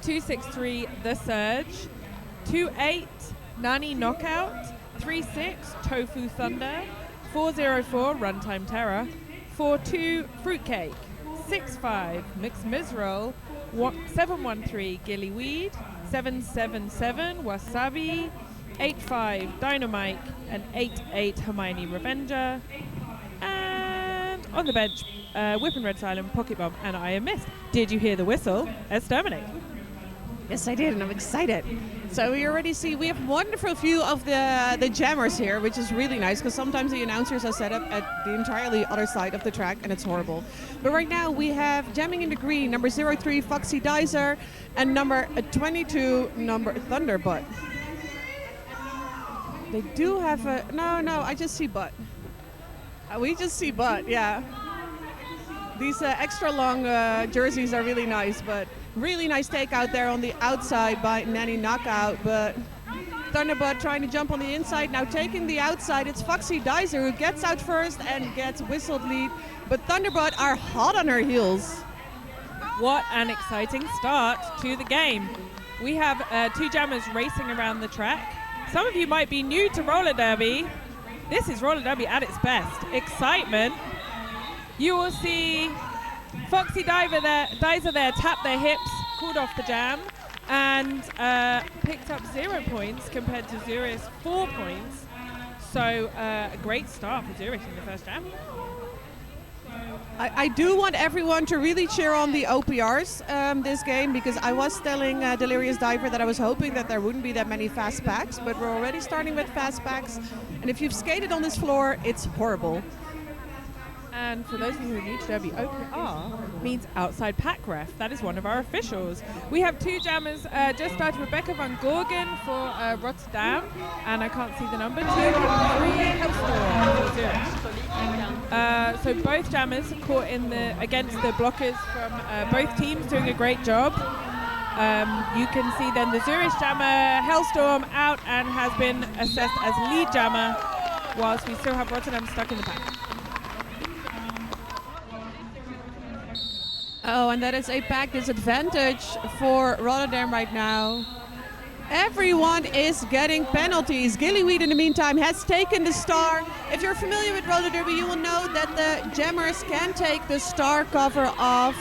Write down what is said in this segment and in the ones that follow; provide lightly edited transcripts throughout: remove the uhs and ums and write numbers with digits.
263 The Surge, 28 Nani Knockout, 36 Tofu Thunder, 404 Runtime Terror, 42 Fruitcake, 65 Mixed Mizrel, 713 Gillyweed, 777 Wasabi, 85 Dynamite, and 88 Hermione Revenger. And on the bench, Whip and Red Silent, Pocket Bomb, and I Am Mist. Did you hear the whistle? Exterminate. Yes, I did, and I'm excited. So we already see we have a wonderful view of the jammers here, which is really nice because sometimes the announcers are set up at the entirely other side of the track, and it's horrible. But right now we have jamming in the green, number 03 Foxy Dizer, and number 22 number Thunderbutt. They do have a no. I just see butt. We just see butt. Yeah. These extra long jerseys are really nice, but really nice take out there on the outside by Nanny Knockout. But Thunderbutt trying to jump on the inside. Now taking the outside, it's Foxy Dizer who gets out first and gets whistled lead. But Thunderbutt are hot on her heels. What an exciting start to the game. We have two jammers racing around the track. Some of you might be new to roller derby. This is roller derby at its best. Excitement. You will see Foxy Dizer there tap their hips, called off the jam, and picked up 0 points compared to Zurich's 4 points. So a great start for Zurich in the first jam. I do want everyone to really cheer on the OPRs this game, because I was telling Delirious Diver that I was hoping that there wouldn't be that many fast packs, but we're already starting with fast packs. And if you've skated on this floor, it's horrible. And for those of you who are new to Derby, OPR means outside pack ref. That is one of our officials. We have two jammers. Just started Rebecca van Gorgen for Rotterdam, and I can't see the number. 213 Hellstorm. So both jammers caught in against the blockers from both teams, doing a great job. You can see then the Zurich jammer Hellstorm out and has been assessed as lead jammer, whilst we still have Rotterdam stuck in the pack. Oh, and that is a pack disadvantage for Rotterdam right now. Everyone is getting penalties. Gillyweed, in the meantime, has taken the star. If you're familiar with roller derby, you will know that the jammers can take the star cover off.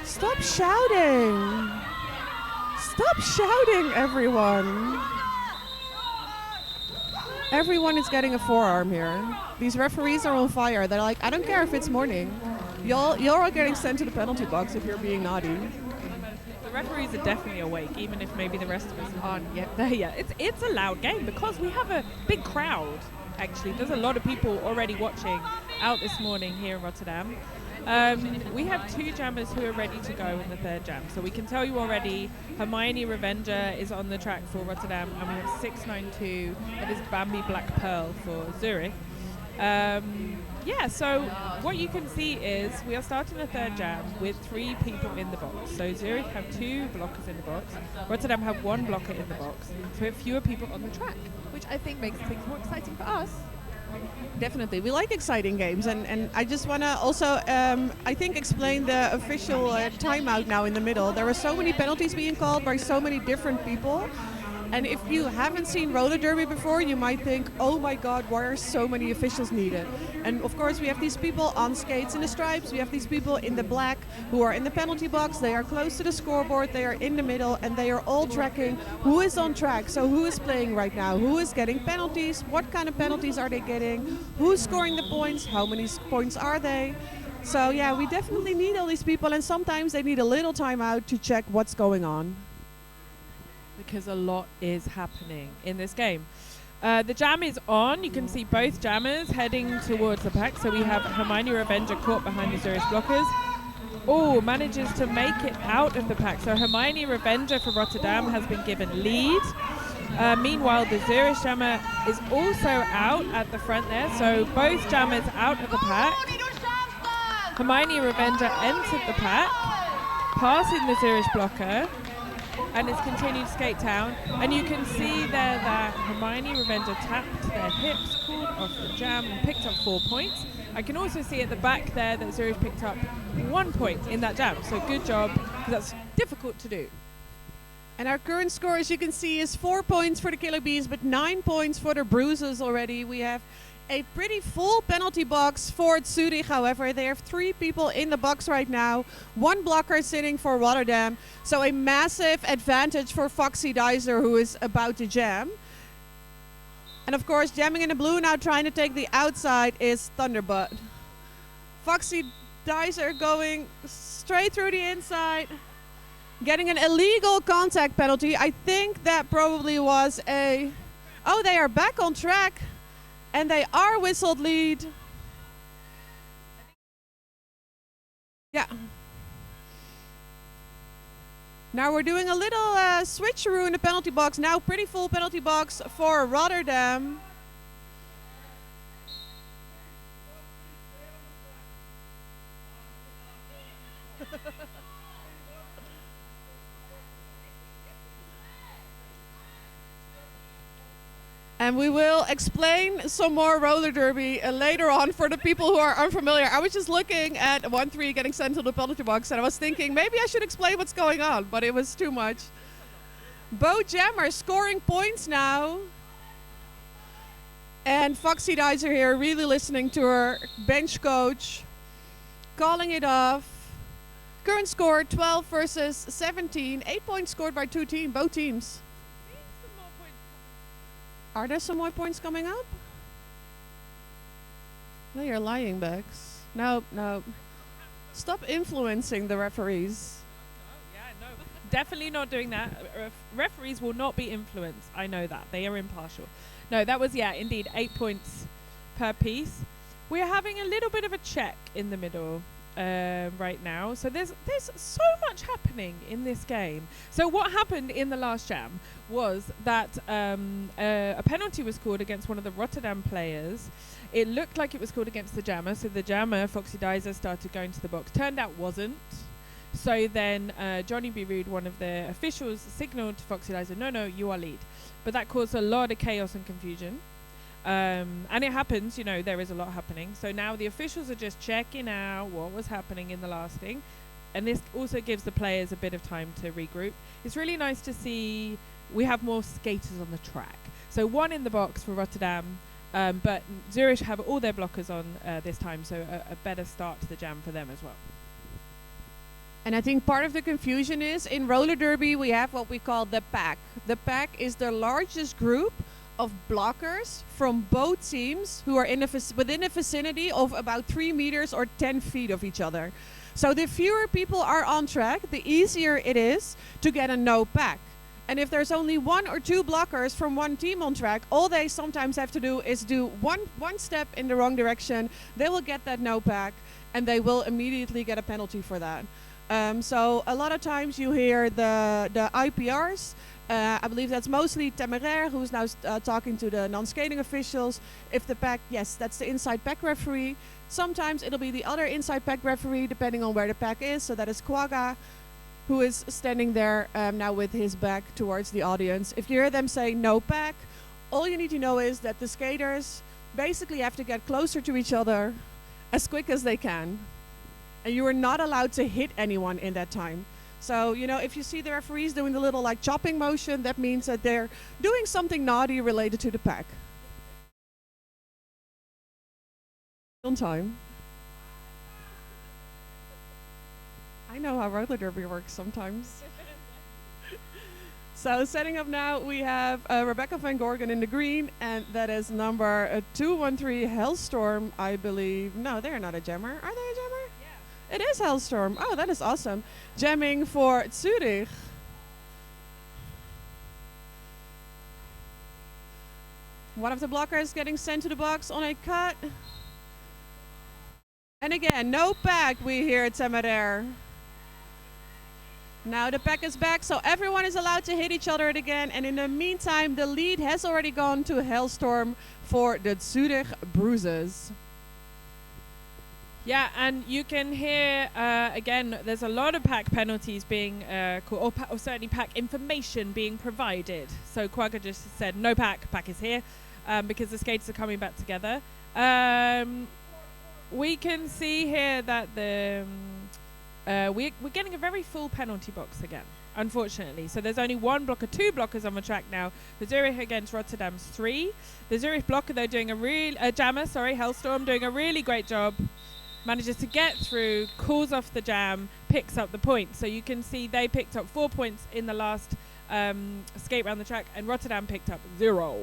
Stop shouting. Stop shouting, everyone. Everyone is getting a forearm here. These referees are on fire. They're like, I don't care if it's morning. You're all getting sent to the penalty box if you're being naughty. The referees are definitely awake, even if maybe the rest of us aren't yet there yet. It's a loud game because we have a big crowd, actually. There's a lot of people already watching out this morning here in Rotterdam. We have two jammers who are ready to go in the third jam. So we can tell you already, Hermione Revenger is on the track for Rotterdam, and we have 692, that is Bambi Black Pearl for Zurich. So what you can see is we are starting the third jam with 3 people in the box. So Zurich have 2 blockers in the box. Rotterdam have 1 blocker in the box. So we have fewer people on the track, which I think makes things more exciting for us. Definitely. We like exciting games. And I just want to also, I think, explain the official timeout now in the middle. There are so many penalties being called by so many different people. And if you haven't seen roller derby before, you might think, oh my God, why are so many officials needed? And of course, we have these people on skates in the stripes. We have these people in the black who are in the penalty box. They are close to the scoreboard. They are in the middle, and they are all tracking who is on track. So who is playing right now? Who is getting penalties? What kind of penalties are they getting? Who's scoring the points? How many points are they? So yeah, we definitely need all these people, and sometimes they need a little time out to check what's going on. Because a lot is happening in this game. The jam is on. You can see both jammers heading towards the pack. So we have Hermione Revenger caught behind the Zurich blockers. Oh, manages to make it out of the pack. So Hermione Revenger for Rotterdam has been given lead. Meanwhile, the Zurich jammer is also out at the front there. So both jammers out of the pack. Hermione Revenger entered the pack, passing the Zurich blocker, and it's continued to skate down. And you can see there that Hermione Revenger tapped their hips, called off the jam, and picked up 4 points. I can also see at the back there that Zurich picked up 1 point in that jam. So good job, because that's difficult to do. And our current score, as you can see, is 4 points for the Killer Bees, but 9 points for the Bruisez already. We have a pretty full penalty box for Zurich, however. They have 3 people in the box right now. 1 blocker sitting for Rotterdam. So a massive advantage for Foxy Dizer, who is about to jam. And of course, jamming in the blue now, trying to take the outside, is Thunderbud. Foxy Dizer going straight through the inside. Getting an illegal contact penalty. I think that probably was a... Oh, they are back on track. And they are whistled lead. Yeah. Now we're doing a little switcheroo in the penalty box. Now pretty full penalty box for Rotterdam. And we will explain some more roller derby later on for the people who are unfamiliar. I was just looking at 1-3 getting sent to the penalty box, and I was thinking maybe I should explain what's going on, but it was too much. Both jammers scoring points now. And Foxy Dizer here really listening to her bench coach, calling it off. Current score 12 versus 17. 8 points scored by both teams. Are there some more points coming up? No, you're lying, Bex. No. Stop influencing the referees. Yeah, no. Definitely not doing that. Referees will not be influenced. I know that. They are impartial. No, that was, indeed, 8 points per piece. We're having a little bit of a check in the middle right now. So there's so much happening in this game. So what happened in the last jam was that a penalty was called against one of the Rotterdam players. It looked like it was called against the jammer. So the jammer, Foxy Dizer, started going to the box. Turned out wasn't. So then Johnny B. Rude, one of the officials, signaled to Foxy Dizer, no, you are lead. But that caused a lot of chaos and confusion. And it happens, there is a lot happening. So now the officials are just checking out what was happening in the last thing. And this also gives the players a bit of time to regroup. It's really nice to see we have more skaters on the track. So 1 in the box for Rotterdam, but Zurich have all their blockers on this time, so a better start to the jam for them as well. And I think part of the confusion is in roller derby we have what we call the pack. The pack is the largest group of blockers from both teams who are within a vicinity of about 3 meters or 10 feet of each other. So the fewer people are on track, the easier it is to get a no pack. And if there's only 1 or 2 blockers from one team on track, all they sometimes have to do is do one step in the wrong direction. They will get that no pack, and they will immediately get a penalty for that. So a lot of times you hear the IPRs. I believe that's mostly Temeraire, who's now talking to the non-skating officials. If the pack, yes, that's the inside pack referee. Sometimes it'll be the other inside pack referee, depending on where the pack is. So that is Quagga, who is standing there now with his back towards the audience. If you hear them say no pack, all you need to know is that the skaters basically have to get closer to each other as quick as they can. And you are not allowed to hit anyone in that time. So, if you see the referees doing the little chopping motion, that means that they're doing something naughty related to the pack. On time. I know how roller derby works sometimes. So setting up now, we have Rebecca van Gorgen in the green, and that is number 213 Hellstorm, I believe. No, they're not a jammer. Are they a jammer? It is Hellstorm. Oh, that is awesome. Jamming for Zurich. One of the blockers getting sent to the box on a cut. And again, no pack, we hear at Temeraire. Now the pack is back, so everyone is allowed to hit each other again. And in the meantime, the lead has already gone to Hellstorm for the Zurich Bruisez. Yeah, and you can hear, again, there's a lot of pack penalties being called, or certainly pack information being provided. So Quagga just said, no pack is here, because the skaters are coming back together. We can see here that the we're getting a very full penalty box again, unfortunately. So there's only one blocker, two blockers on the track now for Zurich against Rotterdam's 3. The Zurich blocker, though, doing jammer, Hellstorm, doing a really great job. Manages to get through, calls off the jam, picks up the point. So you can see they picked up 4 points in the last escape around the track, and Rotterdam picked up 0.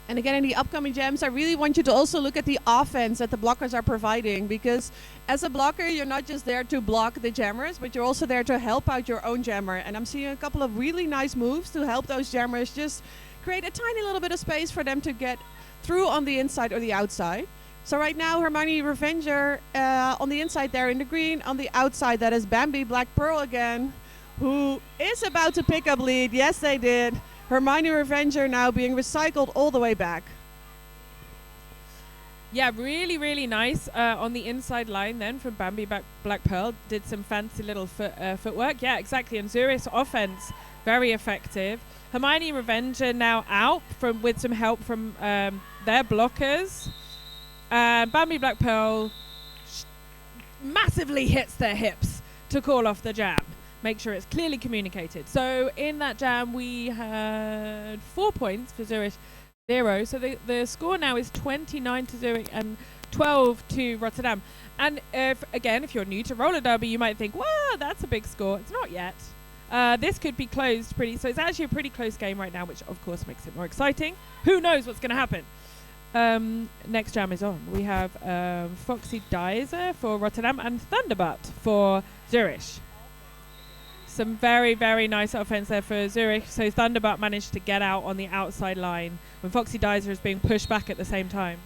And again, in the upcoming jams, I really want you to also look at the offense that the blockers are providing, because as a blocker, you're not just there to block the jammers, but you're also there to help out your own jammer. And I'm seeing a couple of really nice moves to help those jammers just create a tiny little bit of space for them to get through on the inside or the outside. So right now, Hermione Revenger on the inside there in the green. On the outside, that is Bambi Black Pearl again, who is about to pick up lead. Yes, they did. Hermione Revenger now being recycled all the way back. Yeah, really, really nice on the inside line then from Bambi Black Pearl. Did some fancy little footwork. Yeah, exactly. And Zurich's offense, very effective. Hermione Revenger now out with some help from their blockers. Bambi Black Pearl massively hits their hips to call off the jam. Make sure it's clearly communicated. So in that jam, we had 4 points for Zurich, 0. So the score now is 29 to Zurich and 12 to Rotterdam. And if you're new to roller derby, you might think, wow, that's a big score. It's not yet. This could be closed so it's actually a pretty close game right now, which of course makes it more exciting. Who knows what's going to happen? Next jam is on. We have Foxy Dizer for Rotterdam and Thunderbutt for Zurich. Some very, very nice offense there for Zurich. So Thunderbutt managed to get out on the outside line when Foxy Dizer is being pushed back at the same time.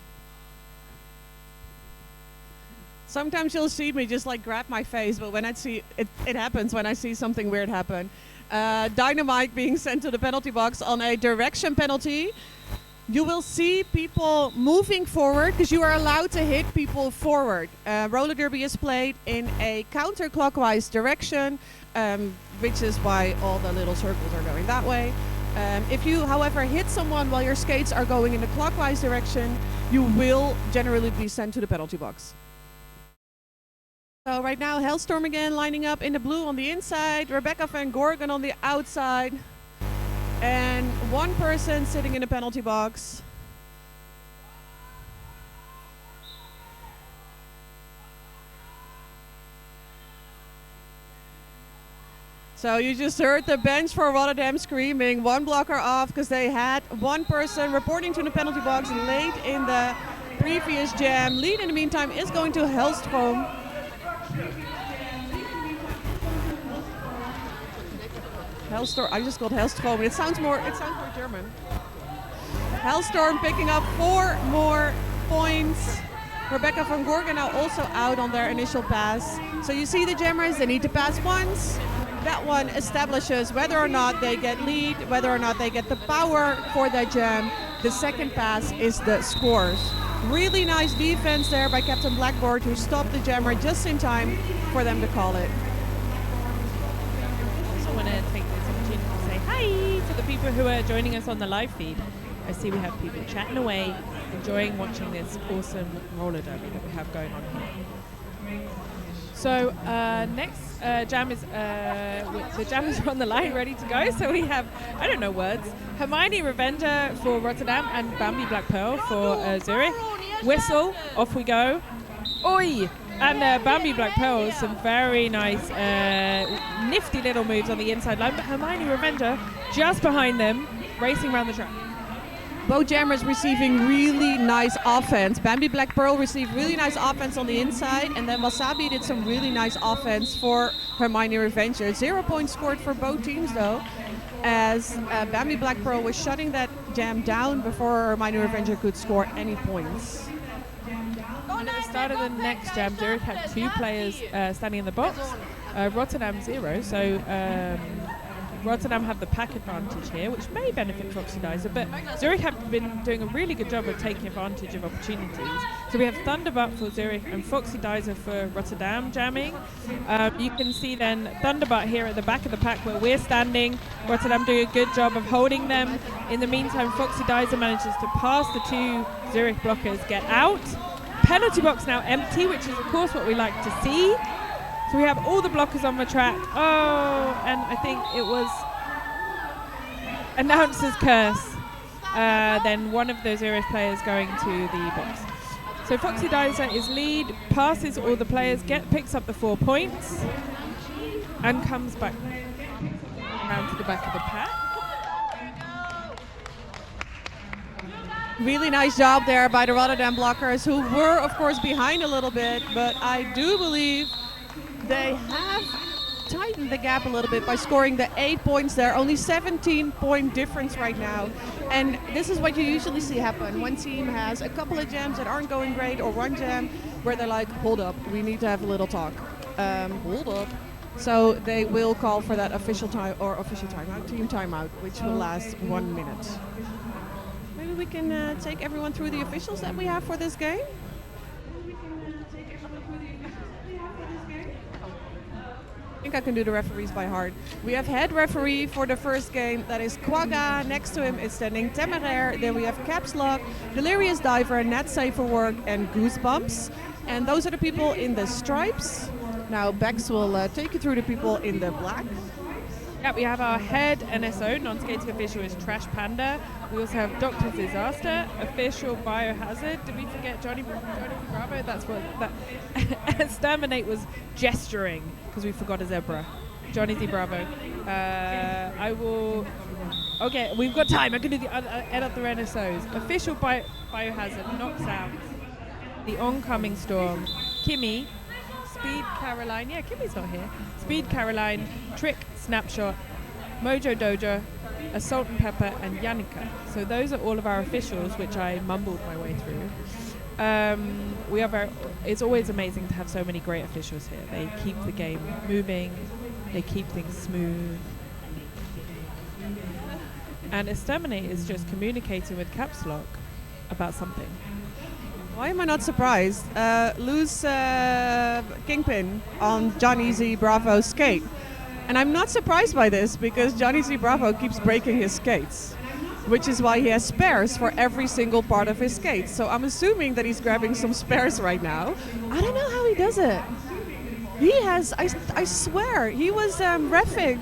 Sometimes you'll see me just like grab my face, but when I see it happens when I see something weird happen. Dynamite being sent to the penalty box on a direction penalty. You will see people moving forward because you are allowed to hit people forward. Roller derby is played in a counterclockwise direction, which is why all the little circles are going that way. If you, however, hit someone while your skates are going in the clockwise direction, you will generally be sent to the penalty box. So right now, Hellstorm again lining up in the blue on the inside, Rebecca van Gorgen on the outside. And one person sitting in the penalty box. So you just heard the bench for Rotterdam screaming, one blocker off because they had one person reporting to the penalty box late in the previous jam. Lead in the meantime is going to Hellstorm. Hellstorm, I just called Hellstorm. It sounds more German. Hellstorm picking up 4 more points. Rebecca van Gorgen now also out on their initial pass. So you see the jammers, they need to pass once. That one establishes whether or not they get lead, whether or not they get the power for that jam. The second pass is the scores. Really nice defense there by Captain Blackboard, who stopped the jammer just in time for them to call it. I want to take this opportunity to say hi to the people who are joining us on the live feed. I see we have people chatting away, enjoying watching this awesome roller derby that we have going on here. So next jam is the jammers are on the line, ready to go. So we have, I don't know words, Hermione Revenger for Rotterdam and Bambi Black Pearl for Zurich. Whistle, off we go. Oi! And Bambi Black Pearl, some very nice, nifty little moves on the inside line. But Hermione Revenger just behind them, racing around the track. Both jammers receiving really nice offense. Bambi Black Pearl received really nice offense on the inside, and then Wasabi did some really nice offense for Hermione Revenger. 0 points scored for both teams though, as Bambi Black Pearl was shutting that jam down before Hermione Revenger could score any points. And at the start of the next jam, Zurich had 2 players standing in the box. Rotterdam 0, so Rotterdam have the pack advantage here, which may benefit Foxy Dizer, but Zurich have been doing a really good job of taking advantage of opportunities. So we have Thunderbutt for Zurich and Foxy Dizer for Rotterdam jamming. You can see then Thunderbutt here at the back of the pack where we're standing. Rotterdam doing a good job of holding them. In the meantime, Foxy Dizer manages to pass the 2 Zurich blockers, get out. Penalty box now empty, which is of course what we like to see. So we have all the blockers on the track. Oh, and I think it was announcer's curse. Then one of those Zurich players going to the box. So Foxy Dicer is lead, passes all the players, picks up the 4 points, and comes back round to the back of the pack. Really nice job there by the Rotterdam blockers, who were, of course, behind a little bit, but I do believe they have tightened the gap a little bit by scoring the 8 points there. Only 17-point difference right now. And this is what you usually see happen. One team has a couple of jams that aren't going great, or one jam where they're like, hold up, we need to have a little talk. Hold up. So they will call for that official timeout, team timeout, which will last 1 minute. Maybe we can take everyone through the officials that we have for this game. I think I can do the referees by heart. We have head referee for the first game, that is Quagga. Next to him is standing Temeraire. Then we have Caps Lock, Delirious Diver, Net Safer Work, and Goosebumps. And those are the people in the stripes. Now Bex will take you through the people in the black. Yeah, we have our head NSO, non-skating official is Trash Panda. We also have Dr. Disaster, official Biohazard. Did we forget Johnny Bravo? That's what that Exterminate was gesturing because we forgot a zebra. Johnny Z Bravo. I will. Okay, we've got time. I can do the other NSOs. Official Biohazard knocks out the oncoming storm. Kimmy. Speed Caroline, yeah, Kimmy's not here. Speed Caroline, Trick Snapshot, Mojo Doja, Assault and Pepper, and Yannicka. So those are all of our officials, which I mumbled my way through. It's always amazing to have so many great officials here. They keep the game moving, they keep things smooth. And Exterminate is just communicating with Caps Lock about something. Why am I not surprised? Loose Kingpin on Johnny Z Bravo's skate. And I'm not surprised by this because Johnny Z Bravo keeps breaking his skates, which is why he has spares for every single part of his skates. So I'm assuming that he's grabbing some spares right now. I don't know how he does it. He has, I swear, he was reffing.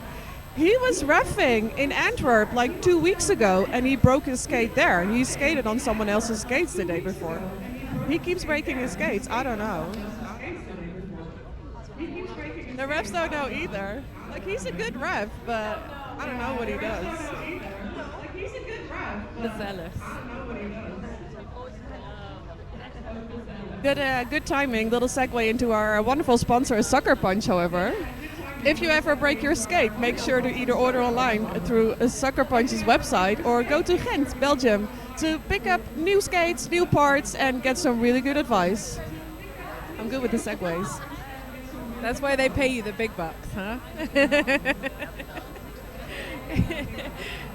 He was reffing in Antwerp like 2 weeks ago and he broke his skate there. And he skated on someone else's skates the day before. He keeps breaking his skates. I don't know. The refs don't know either. Like, he's a good ref, but I don't know what he does. Like, he's a good ref. The zealous. Good timing. Little segue into our wonderful sponsor, Sucker Punch, however. If you ever break your skate, make sure to either order online through Sucker Punch's website or go to Ghent, Belgium, to pick up new skates, new parts, and get some really good advice. I'm good with the segues. That's why they pay you the big bucks, huh?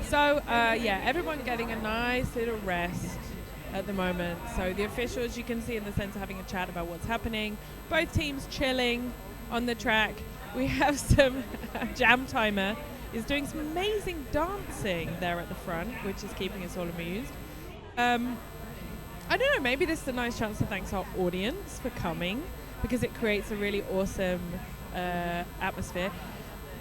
So, yeah, everyone getting a nice little rest at the moment. So the officials, you can see in the sense of having a chat about what's happening. Both teams chilling on the track. We have some Jam Timer is doing some amazing dancing there at the front, which is keeping us all amused. I don't know, maybe this is a nice chance to thank our audience for coming because it creates a really awesome atmosphere.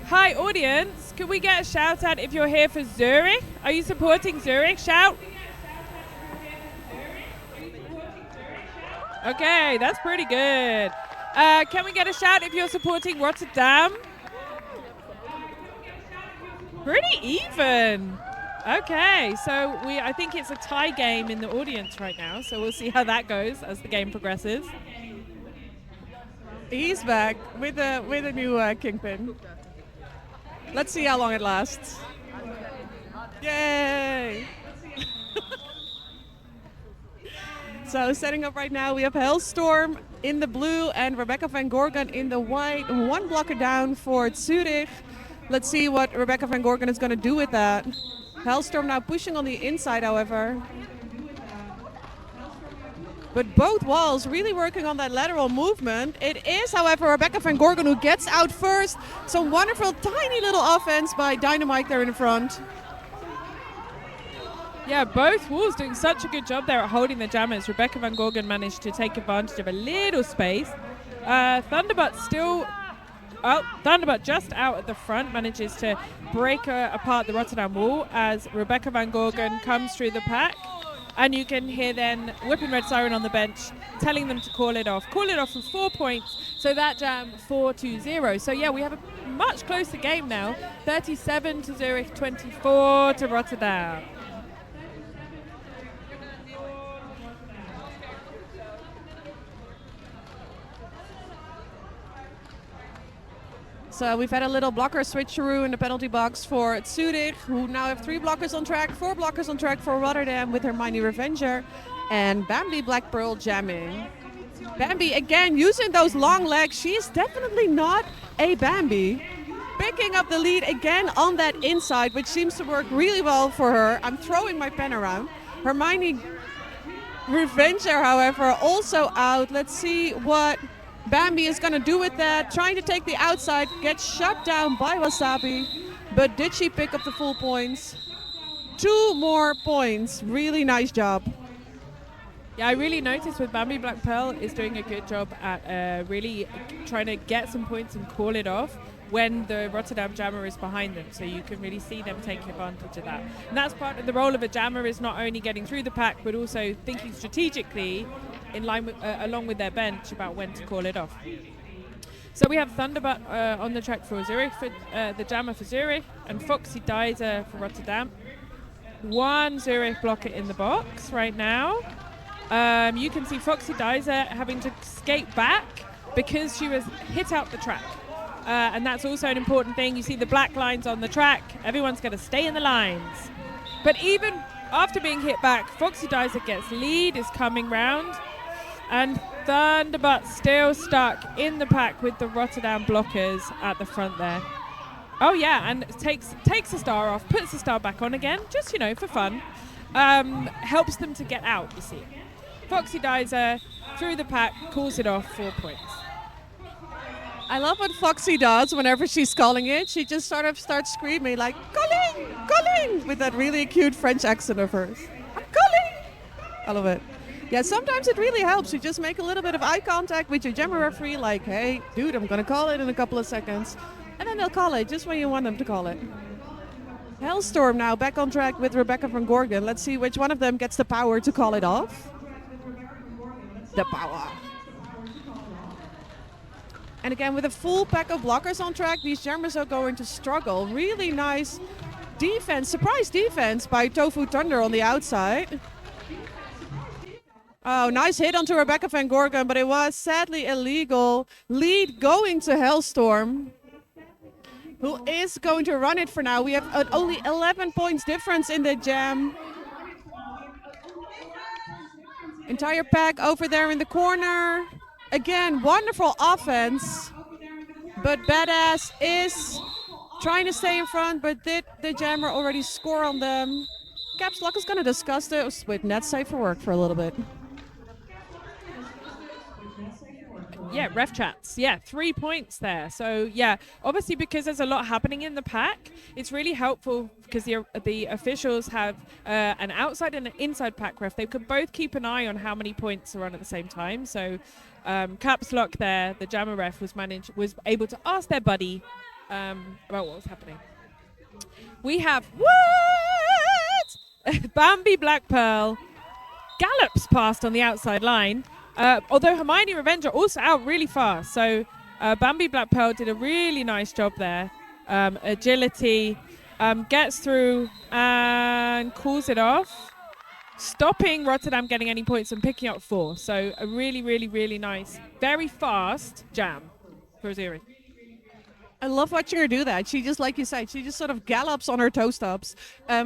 Hi audience, can we get a shout out if you're here for Zurich? Are you supporting Zurich? Shout! Okay, that's pretty good. Can we get a shout if you're supporting Rotterdam? Pretty even. Okay, so I think it's a tie game in the audience right now, so we'll see how that goes as the game progresses. He's back with a new Kingpin. Let's see how long it lasts. Yay! So setting up right now, we have Hellstorm in the blue and Rebecca van Gorgon in the white. One blocker down for Zurich. Let's see what Rebecca van Gorgon is going to do with that. Hellstorm now pushing on the inside, however. But both walls really working on that lateral movement. It is, however, Rebecca van Gorgon who gets out first. Some wonderful, tiny little offense by Dynamite there in the front. Yeah, both walls doing such a good job there at holding the jammers. Rebecca van Gorgon managed to take advantage of a little space. Thunderbut still Oh, Thunderbird just out at the front manages to break apart the Rotterdam wall as Rebecca van Gorgen comes through the pack. And you can hear then Whipping Red Siren on the bench telling them to call it off. Call it off for 4 points. So that jam 4-0. So yeah, we have a much closer game now. 37 to Zurich, 24 to Rotterdam. So we've had a little blocker switcheroo in the penalty box for Zurich, who now have 3 blockers on track, 4 blockers on track for Rotterdam with Hermione Revenger, and Bambi Black Pearl jamming. Bambi again using those long legs. She's definitely not a Bambi. Picking up the lead again on that inside, which seems to work really well for her. I'm throwing my pen around. Hermione Revenger, however, also out. Let's see what Bambi is going to do with that. Trying to take the outside, gets shut down by Wasabi. But did she pick up the full points? 2 more points. Really nice job. Yeah, I really noticed with Bambi Black Pearl is doing a good job at really trying to get some points and call it off when the Rotterdam jammer is behind them. So you can really see them taking advantage of that. And that's part of the role of a jammer, is not only getting through the pack, but also thinking strategically in line with, along with their bench about when to call it off. So we have Thunderbird on the track for Zurich, for the jammer for Zurich, and Foxy Dizer for Rotterdam. 1 Zurich blocker in the box right now. You can see Foxy Dizer having to skate back because she was hit out the track. And that's also an important thing. You see the black lines on the track. Everyone's going to stay in the lines. But even after being hit back, Foxy Dizer gets lead, is coming round. And Thunderbird still stuck in the pack with the Rotterdam blockers at the front there. Oh yeah, and takes the star off, puts the star back on again, just, for fun. Helps them to get out, you see. Foxy Dizer through the pack, calls it off, 4 points. I love what Foxy does whenever she's calling it. She just sort of starts screaming like, calling, calling, with that really cute French accent of hers. I'm calling. I love it. Yeah, sometimes it really helps. You just make a little bit of eye contact with your jammer referee, like, hey, dude, I'm going to call it in a couple of seconds. And then they'll call it just when you want them to call it. Hellstorm now back on track with Rebecca van Gorgen. Let's see which one of them gets the power to call it off. The power. And again, with a full pack of blockers on track, these jammers are going to struggle. Really nice defense, surprise defense by Tofu Thunder on the outside. Oh, nice hit onto Rebecca van Gorgen, but it was sadly illegal. Lead going to Hellstorm, who is going to run it for now. We have only 11 points difference in the jam. Entire pack over there in the corner. Again, wonderful offense, but Badass is trying to stay in front, but did the jammer already score on them? Caps Lock is going to discuss this with Net Safe for Work for a little bit. Yeah, ref chats. Yeah, 3 points there. So yeah, obviously because there's a lot happening in the pack, it's really helpful because the officials have an outside and an inside pack ref. They could both keep an eye on how many points are on at the same time. So Caps Lock there, the jammer ref was able to ask their buddy about what was happening. We have what? Bambi Black Pearl gallops past on the outside line. Although Hermione Revenger also out really fast. So Bambi Black Pearl did a really nice job there. Agility, gets through and calls it off, stopping Rotterdam getting any points and picking up 4. So a really, really, really nice, very fast jam for Zurich. I love watching her do that. She just, like you said, she just sort of gallops on her toe stops,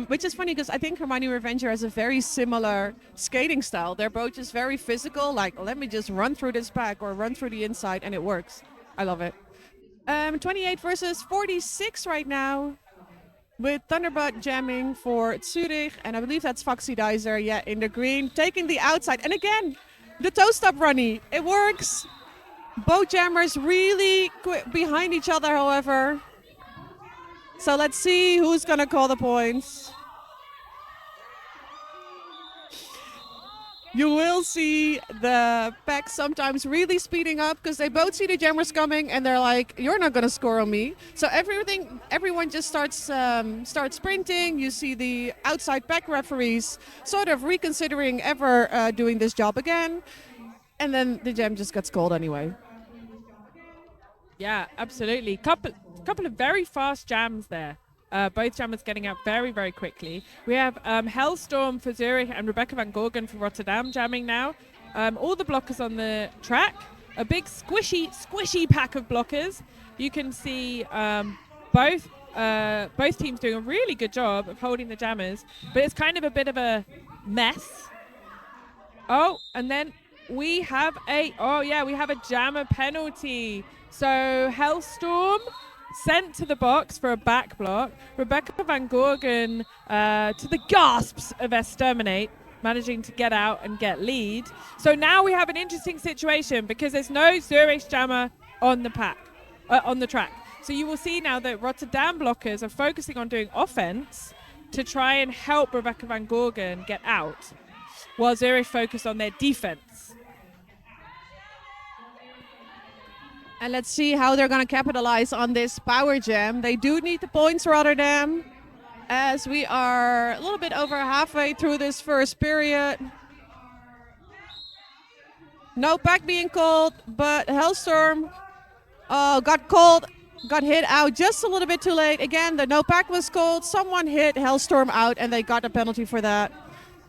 which is funny because I think Hermione Revenger has a very similar skating style. They're both just very physical, like, let me just run through this pack or run through the inside, and it works. I love it. 28 versus 46 right now with Thunderbird jamming for Zurich, and I believe that's Foxy Dizer, yeah, in the green, taking the outside. And again, the toe stop runny, it works. Both jammers really behind each other, however. So let's see who's going to call the points. You will see the pack sometimes really speeding up because they both see the jammers coming and they're like, "You're not gonna score on me." So everyone just starts sprinting. You see the outside pack referees sort of reconsidering ever doing this job again, and then the jam just gets called anyway. Yeah, absolutely. Couple of very fast jams there. Both jammers getting out very, very quickly. We have Hellstorm for Zurich and Rebecca van Gorgen for Rotterdam jamming now. All the blockers on the track. A big squishy pack of blockers. You can see both teams doing a really good job of holding the jammers, but it's kind of a bit of a mess. Oh, and then we have a jammer penalty. So Hellstorm sent to the box for a back block. Rebecca van Gorgen to the gasps of Exterminate, managing to get out and get lead. So now we have an interesting situation because there's no Zurich jammer on the track. So you will see now that Rotterdam blockers are focusing on doing offense to try and help Rebecca van Gorgen get out, while Zurich focused on their defense. And let's see how they're going to capitalize on this power jam. They do need the points, Rotterdam, as we are a little bit over halfway through this first period. No pack being called, but Hellstorm got hit out just a little bit too late. Again, the no pack was called. Someone hit Hellstorm out, and they got a penalty for that.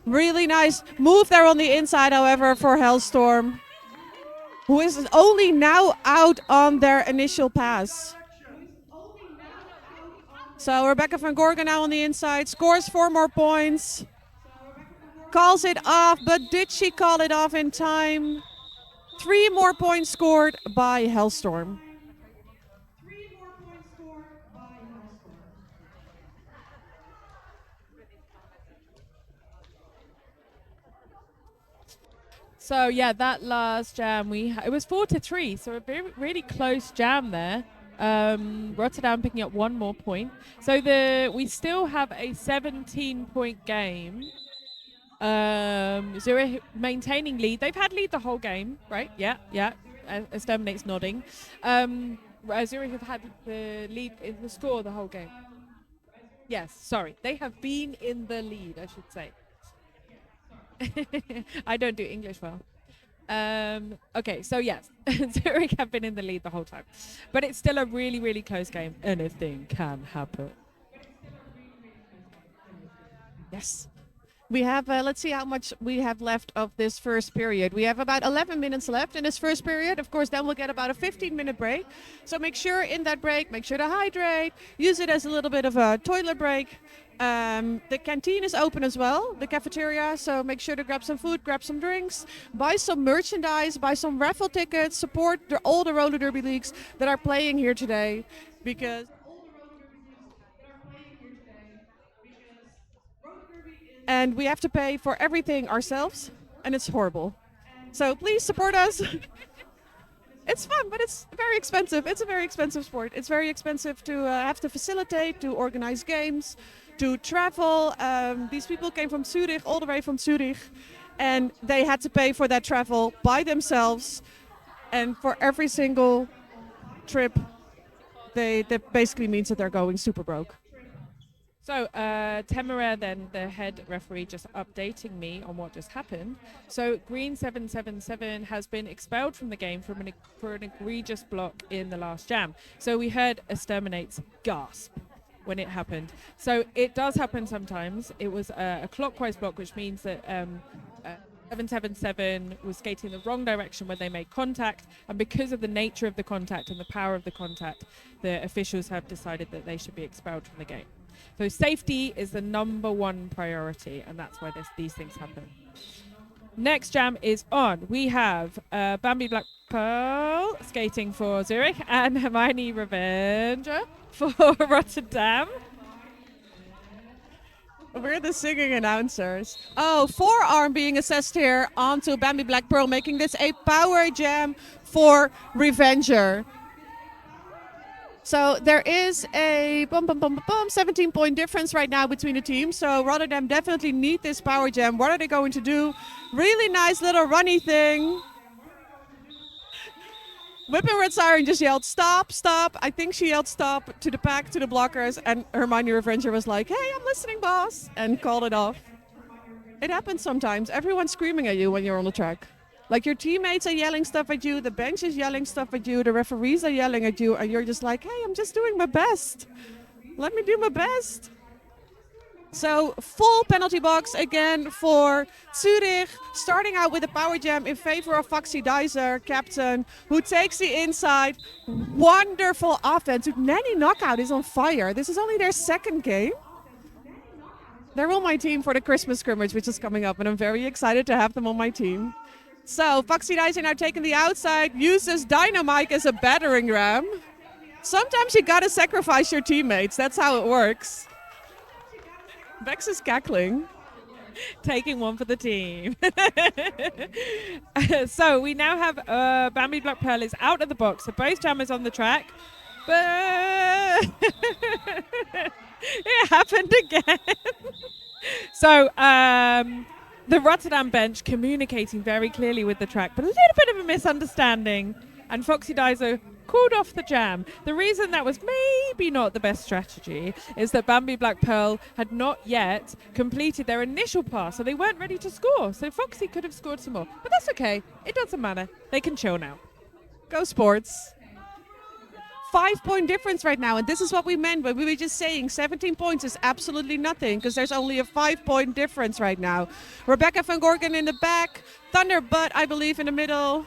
Really nice move there on the inside, however, for Hellstorm, who is only now out on their initial pass. So Rebecca van Gorgen now on the inside, scores 4 more points, calls it off, but did she call it off in time? 3 more points scored by Hellstorm. So yeah, that last jam it was 4-3, so a very really close jam there. Rotterdam picking up 1 more point. So we still have a 17-point game. Zurich maintaining lead. They've had lead the whole game, right? Yeah. Exterminate's nodding. Zurich have had the lead in the score the whole game. Yes, sorry. They have been in the lead, I should say. I don't do English well. Okay, so yes, Zurich have been in the lead the whole time. But it's still a really, really close game. Anything can happen. Yes. We have, let's see how much we have left of this first period. We have about 11 minutes left in this first period. Of course, then we'll get about a 15-minute break. So make sure in that break, make sure to hydrate. Use it as a little bit of a toilet break. The canteen is open as well, the cafeteria. So make sure to grab some food, grab some drinks, buy some merchandise, buy some raffle tickets, support all the roller derby leagues that are playing here today. Because and we have to pay for everything ourselves, and it's horrible. So please support us. It's fun, but it's very expensive. It's a very expensive sport. It's very expensive to have to facilitate, to organize games, to travel. These people came from Zurich, all the way from Zurich, and they had to pay for that travel by themselves. And for every single trip, that basically means that they're going super broke. So, Temera, then the head referee, just updating me on what just happened. So, Green 777 has been expelled from the game for an egregious block in the last jam. So, we heard Exterminate's gasp when it happened. So, it does happen sometimes. It was a clockwise block, which means that 777 was skating the wrong direction when they made contact, and because of the nature of the contact and the power of the contact, the officials have decided that they should be expelled from the game. So safety is the #1 priority, and that's why these things happen. Next jam is on. We have Bambi Black Pearl skating for Zurich and Hermione Revenger for Rotterdam. We're the singing announcers. Oh, forearm being assessed here onto Bambi Black Pearl, making this a power jam for Revenger. So there is a 17-point difference right now between the teams. So Rotterdam definitely need this power jam. What are they going to do? Really nice little runny thing. Whipping Red Siren just yelled, stop, stop. I think she yelled stop to the pack, to the blockers. And Hermione Revenger was like, hey, I'm listening, boss. And called it off. It happens sometimes. Everyone's screaming at you when you're on the track. Like your teammates are yelling stuff at you. The bench is yelling stuff at you. The referees are yelling at you. And you're just like, hey, I'm just doing my best. Let me do my best. So full penalty box again for Zurich, starting out with a power jam in favor of Foxy Dizer, captain, who takes the inside. Wonderful offense. Nanny Knockout is on fire. This is only their second game. They're on my team for the Christmas scrimmage, which is coming up, and I'm very excited to have them on my team. So Foxy Dizer now taking the outside, uses Dynamite as a battering ram. Sometimes you gotta sacrifice your teammates. That's how it works. Bex is cackling. Taking one for the team. So we now have Bambi Black Pearl is out of the box. So both jammers on the track. But it happened again. So the Rotterdam bench communicating very clearly with the track, but a little bit of a misunderstanding. And Foxy Dizer called off the jam. The reason that was maybe not the best strategy is that Bambi Black Pearl had not yet completed their initial pass, so they weren't ready to score. So Foxy could have scored some more. But that's okay. It doesn't matter. They can chill now. Go Sports. 5-point difference right now, and this is what we meant when we were just saying 17 points is absolutely nothing because there's only a 5-point difference right now. Rebecca van Gorgen in the back, Thunderbutt, I believe, in the middle.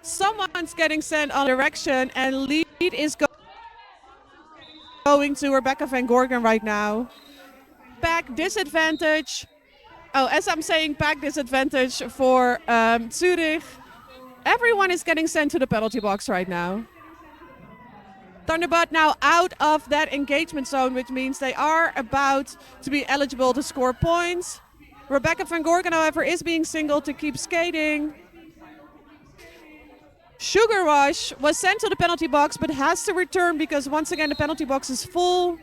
Someone's getting sent on direction, and lead is going to Rebecca van Gorgen right now. Pack disadvantage. Oh, as I'm saying, pack disadvantage for Zurich. Everyone is getting sent to the penalty box right now. Thunderbutt now out of that engagement zone, which means they are about to be eligible to score points. Rebecca van Gorgen, however, is being singled to keep skating. Sugar Rush was sent to the penalty box but has to return because once again the penalty box is full.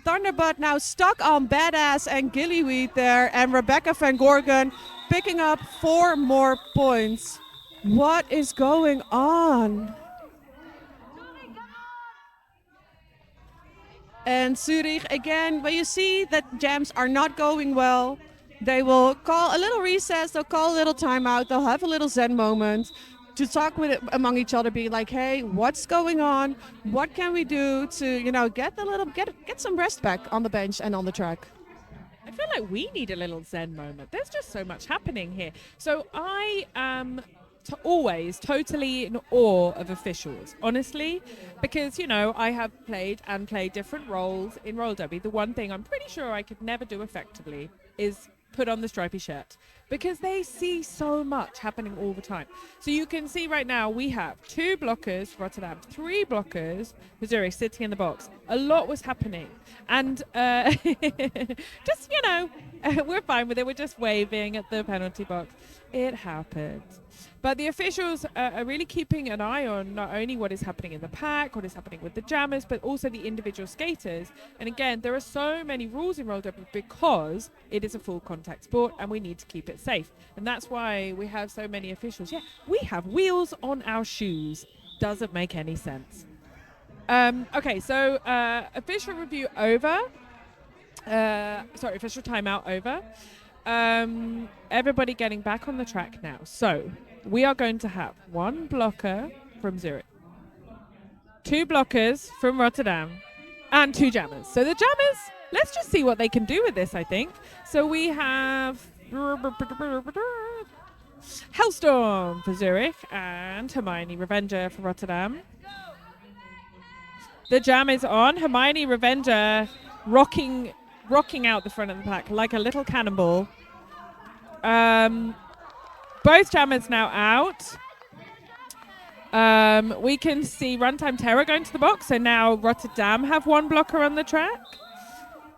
Thunderbutt now stuck on Badass and Gillyweed there, and Rebecca van Gorgen picking up 4 more points. What is going on? And Zurich again, when you see that jams are not going well, they will call a little recess, they'll call a little timeout, they'll have a little Zen moment to talk with among each other, be like, hey, what's going on? What can we do to, get some rest back on the bench and on the track? I feel like we need a little Zen moment. There's just so much happening here. So I am always totally in awe of officials, honestly, because, I have played different roles in roller derby. The one thing I'm pretty sure I could never do effectively is put on the stripy shirt, because they see so much happening all the time. So you can see right now we have 2 blockers for Rotterdam, 3 blockers for Zurich sitting in the box. A lot was happening. And just, we're fine with it. We're just waving at the penalty box. It happens. But the officials are really keeping an eye on not only what is happening in the pack, what is happening with the jammers, but also the individual skaters. And again, there are so many rules in roller derby because it is a full contact sport and we need to keep it safe. And that's why we have so many officials. Yeah, we have wheels on our shoes. Doesn't make any sense. Okay, so official review over. Official timeout over. Everybody getting back on the track now. So we are going to have 1 blocker from Zurich, 2 blockers from Rotterdam, and 2 jammers. So the jammers, let's just see what they can do with this, I think. So we have Hellstorm for Zurich and Hermione Revenger for Rotterdam. The jam is on. Hermione Revenger rocking out the front of the pack like a little cannonball. Both jammers now out. We can see Runtime Terror going to the box. So now Rotterdam have 1 blocker on the track.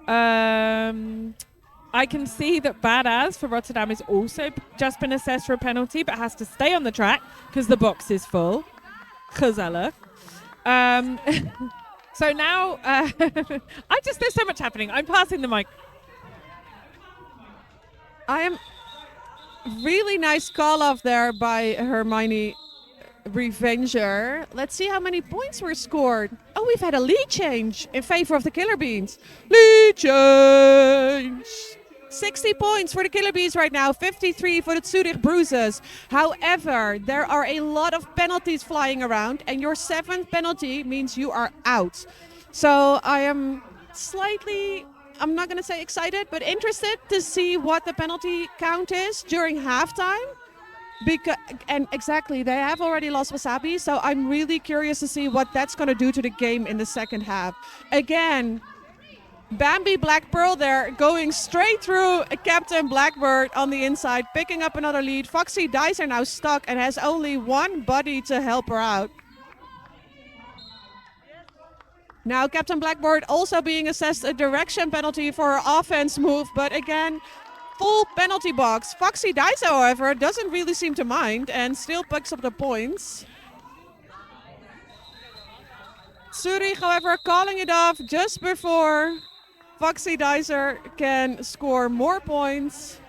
I can see that Badass for Rotterdam is also just been assessed for a penalty, but has to stay on the track because the box is full. Gezellig. So now, there's so much happening. I'm passing the mic. I am really nice call off there by Hermione Revenger. Let's see how many points were scored. Oh, we've had a lead change in favor of the Killer Beans. Lead change. 60 points for the Killer Bees right now, 53 for the Zurich Bruisez. However, there are a lot of penalties flying around, and your 7th penalty means you are out. So I am slightly, I'm not going to say excited, but interested to see what the penalty count is during halftime. And exactly, they have already lost Wasabi, so I'm really curious to see what that's going to do to the game in the second half. Again, Bambi Black Pearl there, going straight through Captain Blackbird on the inside, picking up another lead. Foxy Dicer now stuck and has only one buddy to help her out. Now Captain Blackbird also being assessed a direction penalty for her offense move, but again, full penalty box. Foxy Dicer, however, doesn't really seem to mind and still picks up the points. Zurich, however, calling it off just before Foxy Dicer can score more points.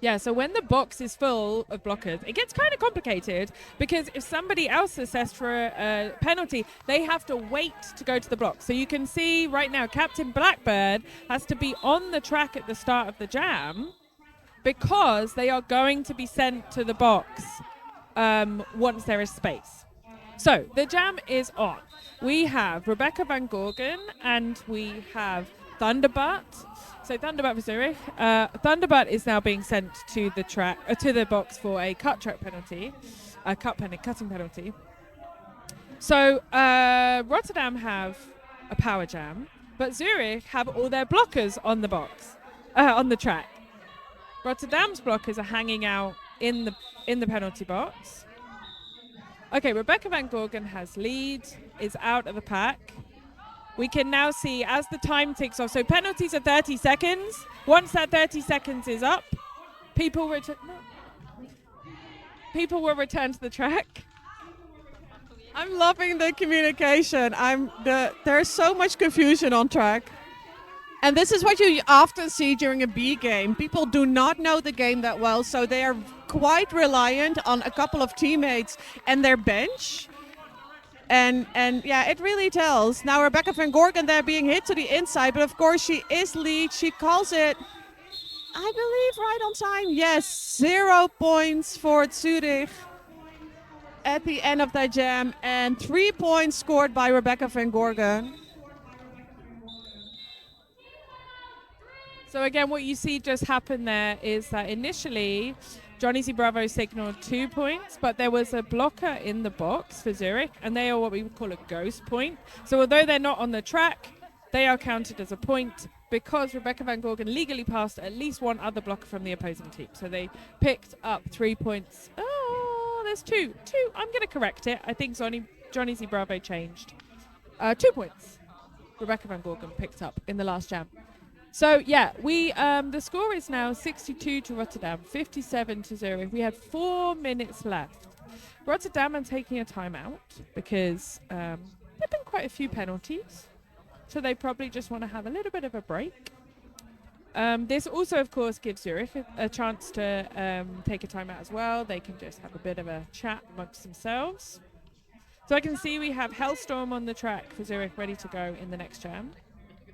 Yeah, so when the box is full of blockers, it gets kind of complicated because if somebody else is assessed for a penalty, they have to wait to go to the block. So you can see right now Captain Blackbird has to be on the track at the start of the jam because they are going to be sent to the box once there is space. So the jam is on. We have Rebecca Van Gorgen and we have Thunderbutt. So Thunderbutt for Zurich. Thunderbutt is now being sent to the track, to the box for a cutting penalty. So Rotterdam have a power jam, but Zurich have all their blockers on the box, on the track. Rotterdam's blockers are hanging out in the penalty box. Okay, Rebecca Van Gorgen has lead, is out of the pack. We can now see as the time ticks off. So penalties are 30 seconds. Once that 30 seconds is up, people will return to the track. I'm loving the communication. There's so much confusion on track. And this is what you often see during a B game. People do not know the game that well, so they are quite reliant on a couple of teammates and their bench. And yeah, it really tells. Now Rebecca Van Gorgen there being hit to the inside, but of course she is lead. She calls it, I believe, right on time. Yes, 0 points for Zurich at the end of that jam, and 3 points scored by Rebecca Van Gorgen. So again, what you see just happen there is that initially Johnny Z Bravo signaled 2 points, but there was a blocker in the box for Zurich, and they are what we would call a ghost point. So although they're not on the track, they are counted as a point because Rebecca Van Gorgen legally passed at least one other blocker from the opposing team. So they picked up 3 points. Oh, there's two. I'm going to correct it. I think Johnny Z Bravo changed. 2 points Rebecca Van Gorgen picked up in the last jam. So yeah, the score is now 62 to Rotterdam, 57 to Zurich. We had 4 minutes left. Rotterdam are taking a timeout because there have been quite a few penalties, so they probably just want to have a little bit of a break. This also, of course, gives Zurich a chance to take a timeout as well. They can just have a bit of a chat amongst themselves. So I can see we have Hellstorm on the track for Zurich ready to go in the next jam,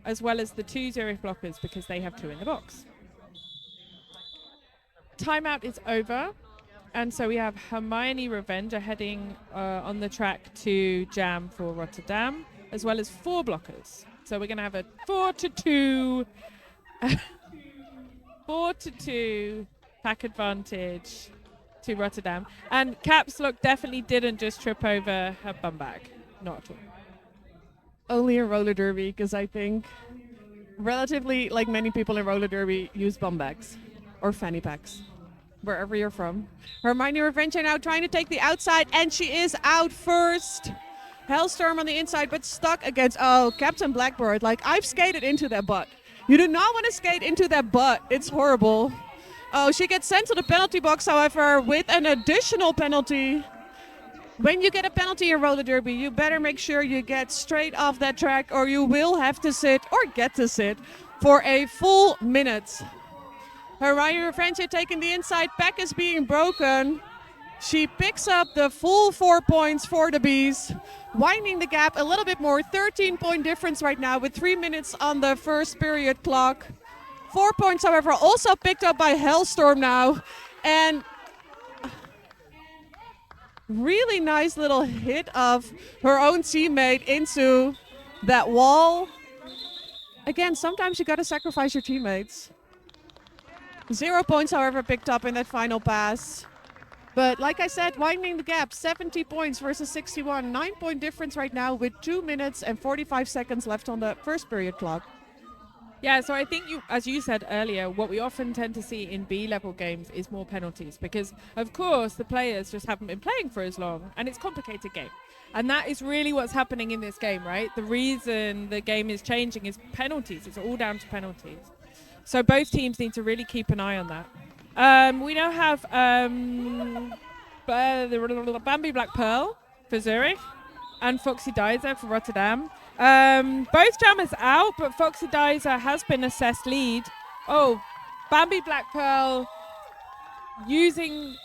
as well as the 2 Zurich blockers because they have 2 in the box. Timeout is over, and so we have Hermione Revenger heading on the track to jam for Rotterdam, as well as 4 blockers. So we're going to have a 4-2 pack advantage to Rotterdam. And Caps Lock definitely didn't just trip over her bum bag. Not at all. Only a roller derby, because I think relatively, like many people in roller derby, use bum bags or fanny packs, wherever you're from. Hermione Revenger now trying to take the outside, and she is out first. Hellstorm on the inside, but stuck against, Captain Blackbird. Like, I've skated into that butt. You do not want to skate into that butt. It's horrible. Oh, she gets sent to the penalty box, however, with an additional penalty. When you get a penalty in roller derby, you better make sure you get straight off that track, or you will have to sit, or get to sit, for a full minute. Hermione Revenge taking the inside. Pack is being broken. She picks up the full 4 points for the Bees, winding the gap a little bit more. 13-point difference right now with 3 minutes on the first period clock. 4 points, however, also picked up by Hellstorm now. And really nice little hit of her own teammate into that wall. Again, sometimes you gotta sacrifice your teammates. 0 points, however, picked up in that final pass. But like I said, widening the gap, 70 points versus 61. 9-point difference right now with 2 minutes and 45 seconds left on the first period clock. Yeah, so I think, as you said earlier, what we often tend to see in B-level games is more penalties because, of course, the players just haven't been playing for as long, and it's a complicated game. And that is really what's happening in this game, right? The reason the game is changing is penalties. It's all down to penalties. So both teams need to really keep an eye on that. We now have Bambi Black Pearl for Zurich and Foxy Dizer for Rotterdam. Both jammers out, but Foxy Dizer has been assessed lead. Oh, Bambi Black Pearl using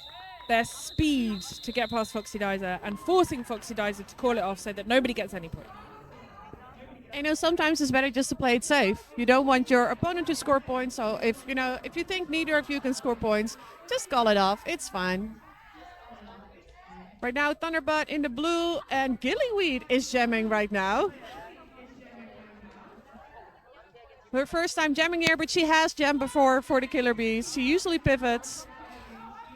their speed to get past Foxy Dizer and forcing Foxy Dizer to call it off so that nobody gets any point. I know sometimes it's better just to play it safe. You don't want your opponent to score points, so if you think neither of you can score points, just call it off. It's fine. Right now, Thunderbutt in the blue, and Gillyweed is jamming right now. Her first time jamming here, but she has jammed before for the Killer Bees. She usually pivots.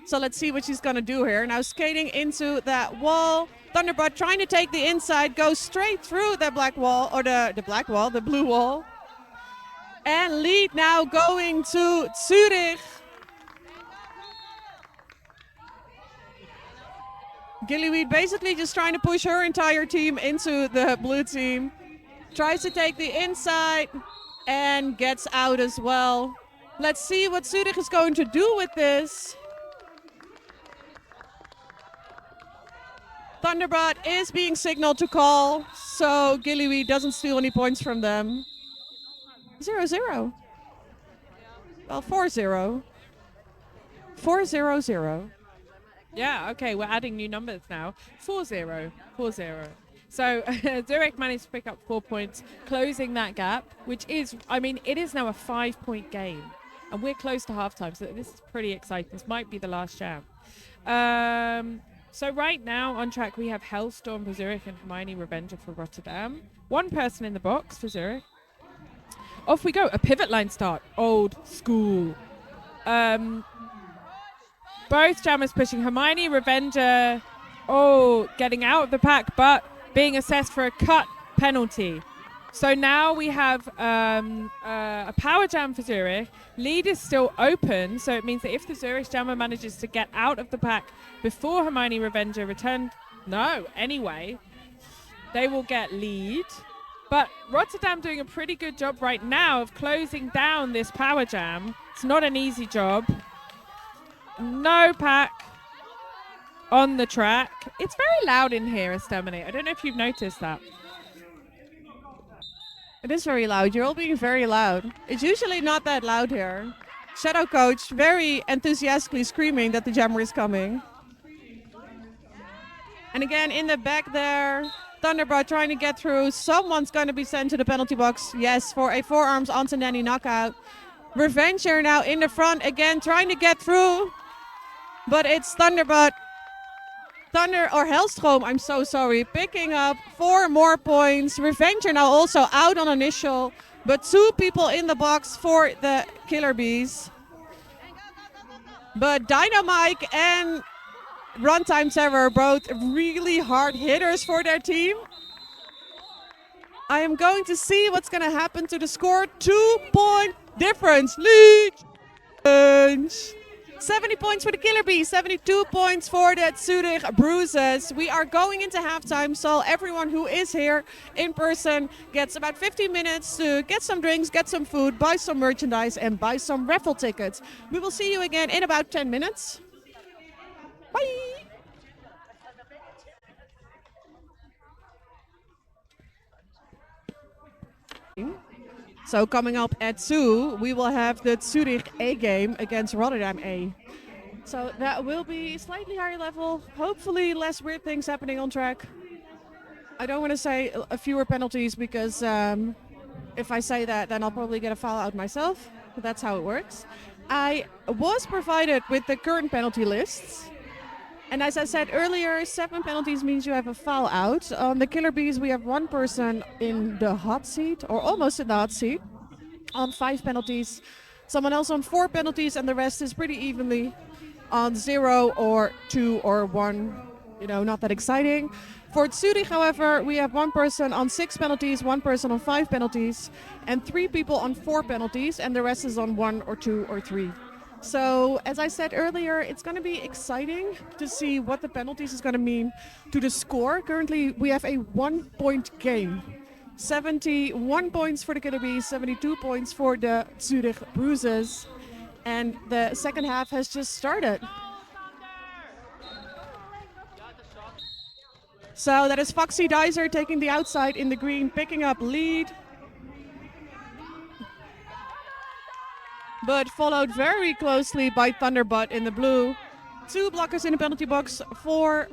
So let's see what she's gonna do here. Now skating into that wall. Thunderbutt trying to take the inside, goes straight through that black wall, or the blue wall. And lead now going to Zurich. Gillyweed basically just trying to push her entire team into the blue team. Tries to take the inside and gets out as well. Let's see what Zurich is going to do with this. Thunderbutt is being signaled to call, so Gillyweed doesn't steal any points from them. 0-0. Well, 4-0. 4-0-0. Yeah, okay, we're adding new numbers now. 4-0. 4-0. So Zurich managed to pick up 4 points, closing that gap, which is, it is now a 5-point game. And we're close to halftime, so this is pretty exciting. This might be the last jam. So right now on track we have Hellstorm for Zurich and Hermione Revenger for Rotterdam. One person in the box for Zurich. Off we go. A pivot line start. Old school. Both jammers pushing. Hermione Revenger, getting out of the pack, but being assessed for a cut penalty. So now we have a power jam for Zurich. Lead is still open, so it means that if the Zurich jammer manages to get out of the pack before Hermione Revenger they will get lead. But Rotterdam doing a pretty good job right now of closing down this power jam. It's not an easy job. No pack on the track. It's very loud in here, Estemini. I don't know if you've noticed that. It is very loud. You're all being very loud. It's usually not that loud here. Shadow Coach very enthusiastically screaming that the jammer is coming. And again, in the back there, Thunderbutt trying to get through. Someone's going to be sent to the penalty box. Yes, for a forearms onto Nanny knockout. Revenger now in the front again, trying to get through. But it's Thunderbutt. Hellstorm, I'm so sorry, picking up 4 more points. Revenger now also out on initial, but 2 people in the box for the Killer Bees. But Dynamite and Runtime Terror, both really hard hitters for their team. I am going to see what's going to happen to the score. 2-point difference. Lead. 70 points for the Killer Bees, 72 points for the Zurich Bruisez. We are going into halftime, so everyone who is here in person gets about 15 minutes to get some drinks, get some food, buy some merchandise, and buy some raffle tickets. We will see you again in about 10 minutes. Bye! So coming up at 2, we will have the Zurich A game against Rotterdam A. So that will be slightly higher level, hopefully less weird things happening on track. I don't want to say a fewer penalties because if I say that, then I'll probably get a foul out myself. But that's how it works. I was provided with the current penalty lists. And as I said earlier, 7 penalties means you have a foul out. On the Killer Bees, we have 1 person in the hot seat, or almost in the hot seat, on 5 penalties. Someone else on 4 penalties, and the rest is pretty evenly on 0 or 2 or 1. You know, not that exciting. For Zurich, however, we have 1 person on 6 penalties, 1 person on 5 penalties, and 3 people on 4 penalties, and the rest is on 1 or 2 or 3. So, as I said earlier, it's going to be exciting to see what the penalties is going to mean to the score. Currently, we have a 1-point game. 71 points for the Killer Bees, 72 points for the Zurich Bruisez. And the second half has just started. So that is Foxy Dizer taking the outside in the green, picking up lead. But followed very closely by Thunderbutt in the blue. 2 blockers in the penalty box for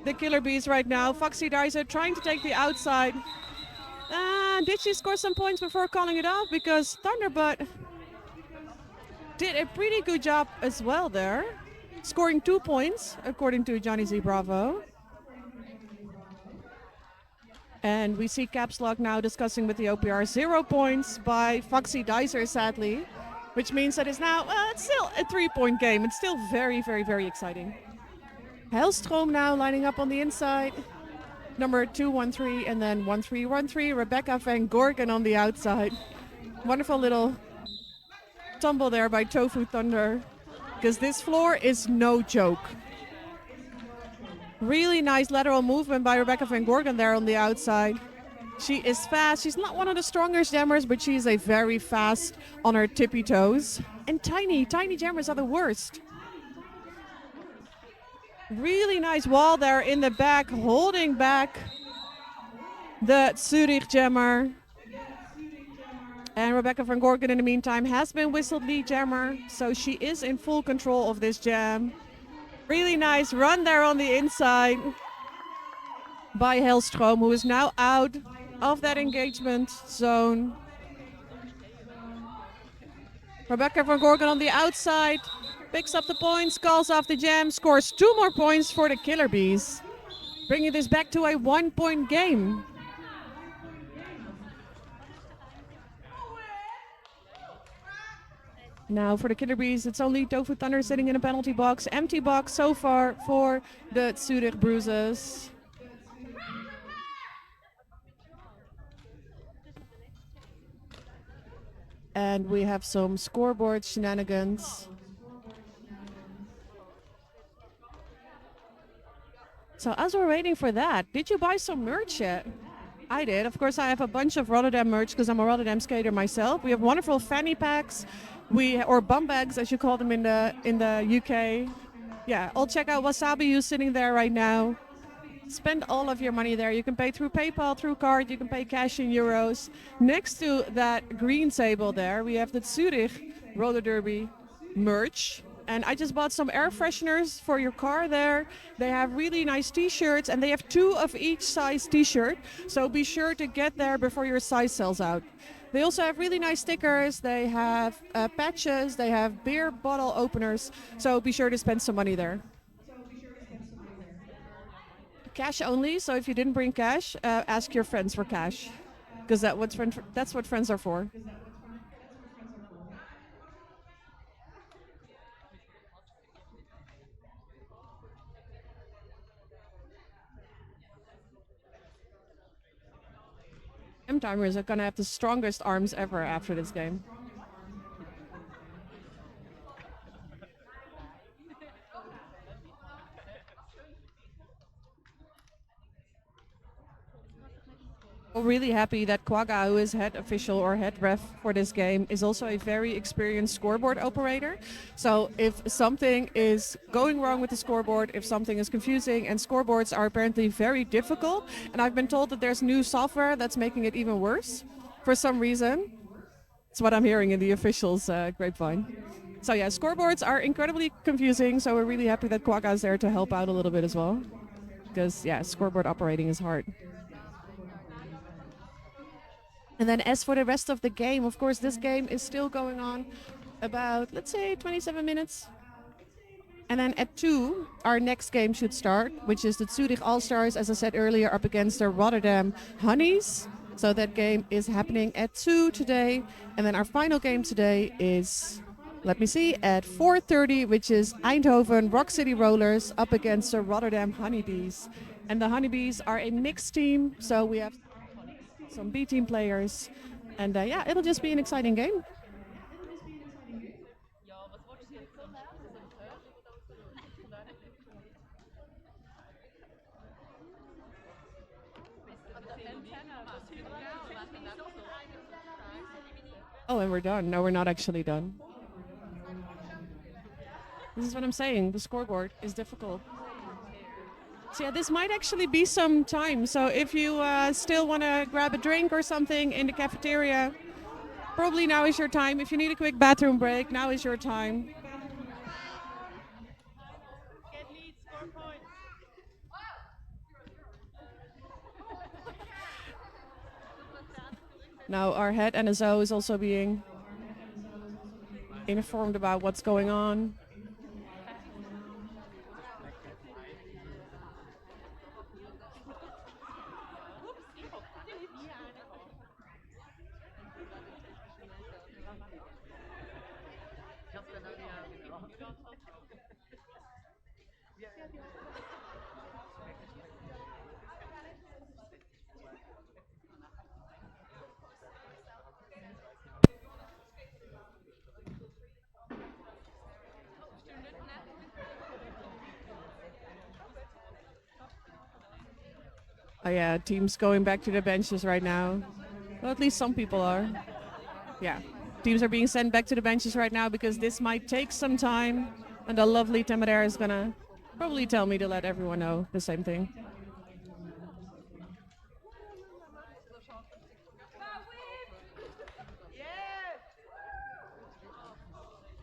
the Killer Bees right now. Foxy Dizer trying to take the outside. Did she score some points before calling it off? Because Thunderbutt did a pretty good job as well there. Scoring 2 points, according to Johnny Z Bravo. And we see Caps Lock now discussing with the OPR 0 points by Foxy Dizer, sadly. Which means that it's now, it's still a 3-point game. It's still very, very, very exciting. Hellstrom now lining up on the inside. Number 213 and then 1313. Rebecca Van Gorgen on the outside. Wonderful little tumble there by Tofu Thunder. Because this floor is no joke. Really nice lateral movement by Rebecca Van Gorgen there on the outside. She is fast. She's not one of the strongest jammers, but she's a very fast on her tippy toes. And tiny jammers are the worst. Really nice wall there in the back, holding back the Zurich jammer. And Rebecca Van Gorgen, in the meantime, has been whistled lead jammer, so she is in full control of this jam. Really nice run there on the inside by Hellstrom, who is now out of that engagement zone. Rebecca Van Gorgen on the outside, picks up the points, calls off the jam, scores 2 more points for the Killer Bees, bringing this back to a 1-point game. Now for the Killer Bees, it's only Tofu Thunder sitting in a penalty box. Empty box so far for the Zurich Bruisez. And we have some scoreboard shenanigans. So as we're waiting for that, did you buy some merch yet? I did. Of course, I have a bunch of Rotterdam merch because I'm a Rotterdam skater myself. We have wonderful fanny packs, or bum bags, as you call them in the UK. Yeah, I'll check out Wasabi, who's sitting there right now. Spend all of your money there. You can pay through PayPal, through card. You can pay cash in euros. Next to that green table there, we have the Zurich Roller Derby merch. And I just bought some air fresheners for your car there. They have really nice t-shirts, and they have 2 of each size t-shirt. So be sure to get there before your size sells out. They also have really nice stickers. They have patches. They have beer bottle openers. So be sure to spend some money there. Cash only, so if you didn't bring cash, ask your friends for cash, because that's what friends are for. M-timers are gonna have the strongest arms ever after this game. Really happy that Quagga, who is head official or head ref for this game, is also a very experienced scoreboard operator. So if something is going wrong with the scoreboard, if something is confusing, and scoreboards are apparently very difficult, and I've been told that there's new software that's making it even worse for some reason. It's what I'm hearing in the officials' grapevine. So yeah, scoreboards are incredibly confusing, so we're really happy that Quagga is there to help out a little bit as well. Because yeah, scoreboard operating is hard. And then as for the rest of the game, of course, this game is still going on about, let's say, 27 minutes. And then at 2, our next game should start, which is the Zurich All-Stars, as I said earlier, up against the Rotterdam Honeys. So that game is happening at 2 today. And then our final game today is, let me see, at 4:30, which is Eindhoven Rock City Rollers up against the Rotterdam Honeybees. And the Honeybees are a mixed team, so we have some B team players. And yeah, it'll just be an exciting game. Oh, and we're done. No, we're not actually done. This is what I'm saying. The scoreboard is difficult. So yeah, this might actually be some time. So if you still want to grab a drink or something in the cafeteria, probably now is your time. If you need a quick bathroom break, now is your time. Now our head NSO is also being informed about what's going on. Oh yeah, teams going back to the benches right now. Well, at least some people are. Yeah, teams are being sent back to the benches right now because this might take some time. And the lovely Temeraire is gonna probably tell me to let everyone know the same thing.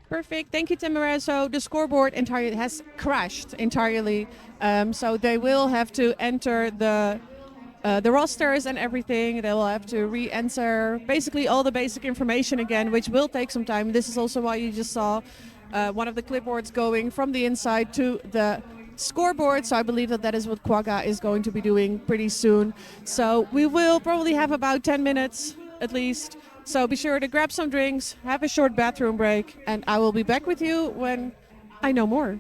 Perfect. Thank you, Temeraire. So the scoreboard entirely has crashed entirely. So they will have to enter the rosters and everything. They will have to re-enter basically all the basic information again, which will take some time. This is also why you just saw one of the clipboards going from the inside to the scoreboard. So I believe that that is what Quagga is going to be doing pretty soon. So we will probably have about 10 minutes at least. So be sure to grab some drinks, have a short bathroom break, and I will be back with you when I know more.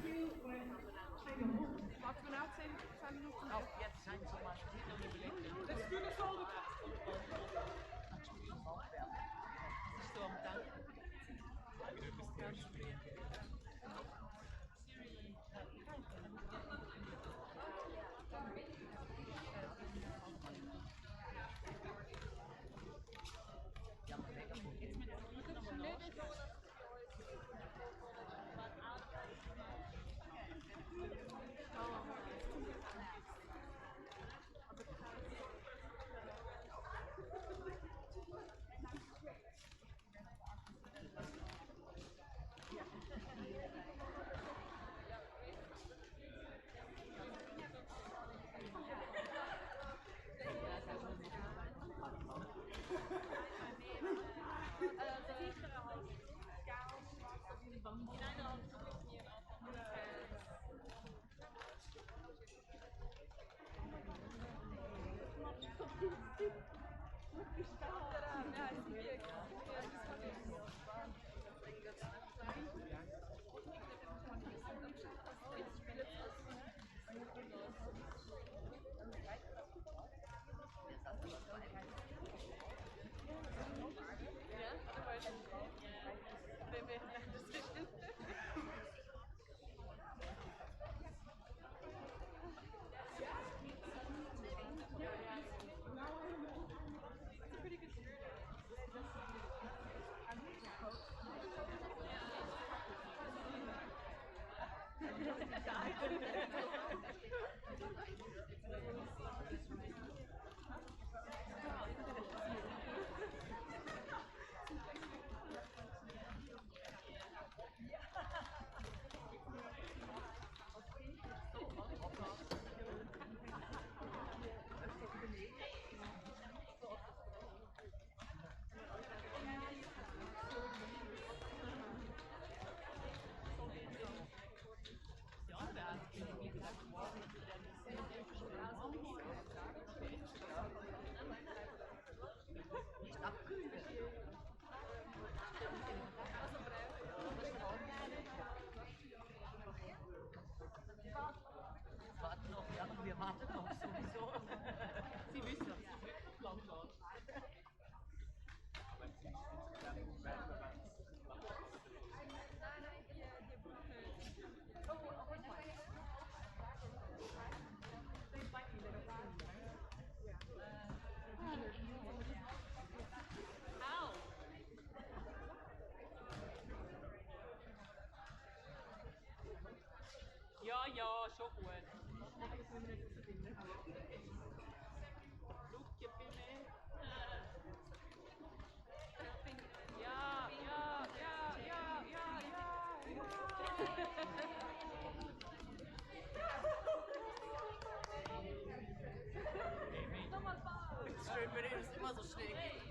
Schön, wenn ihr das immer so schnell geht.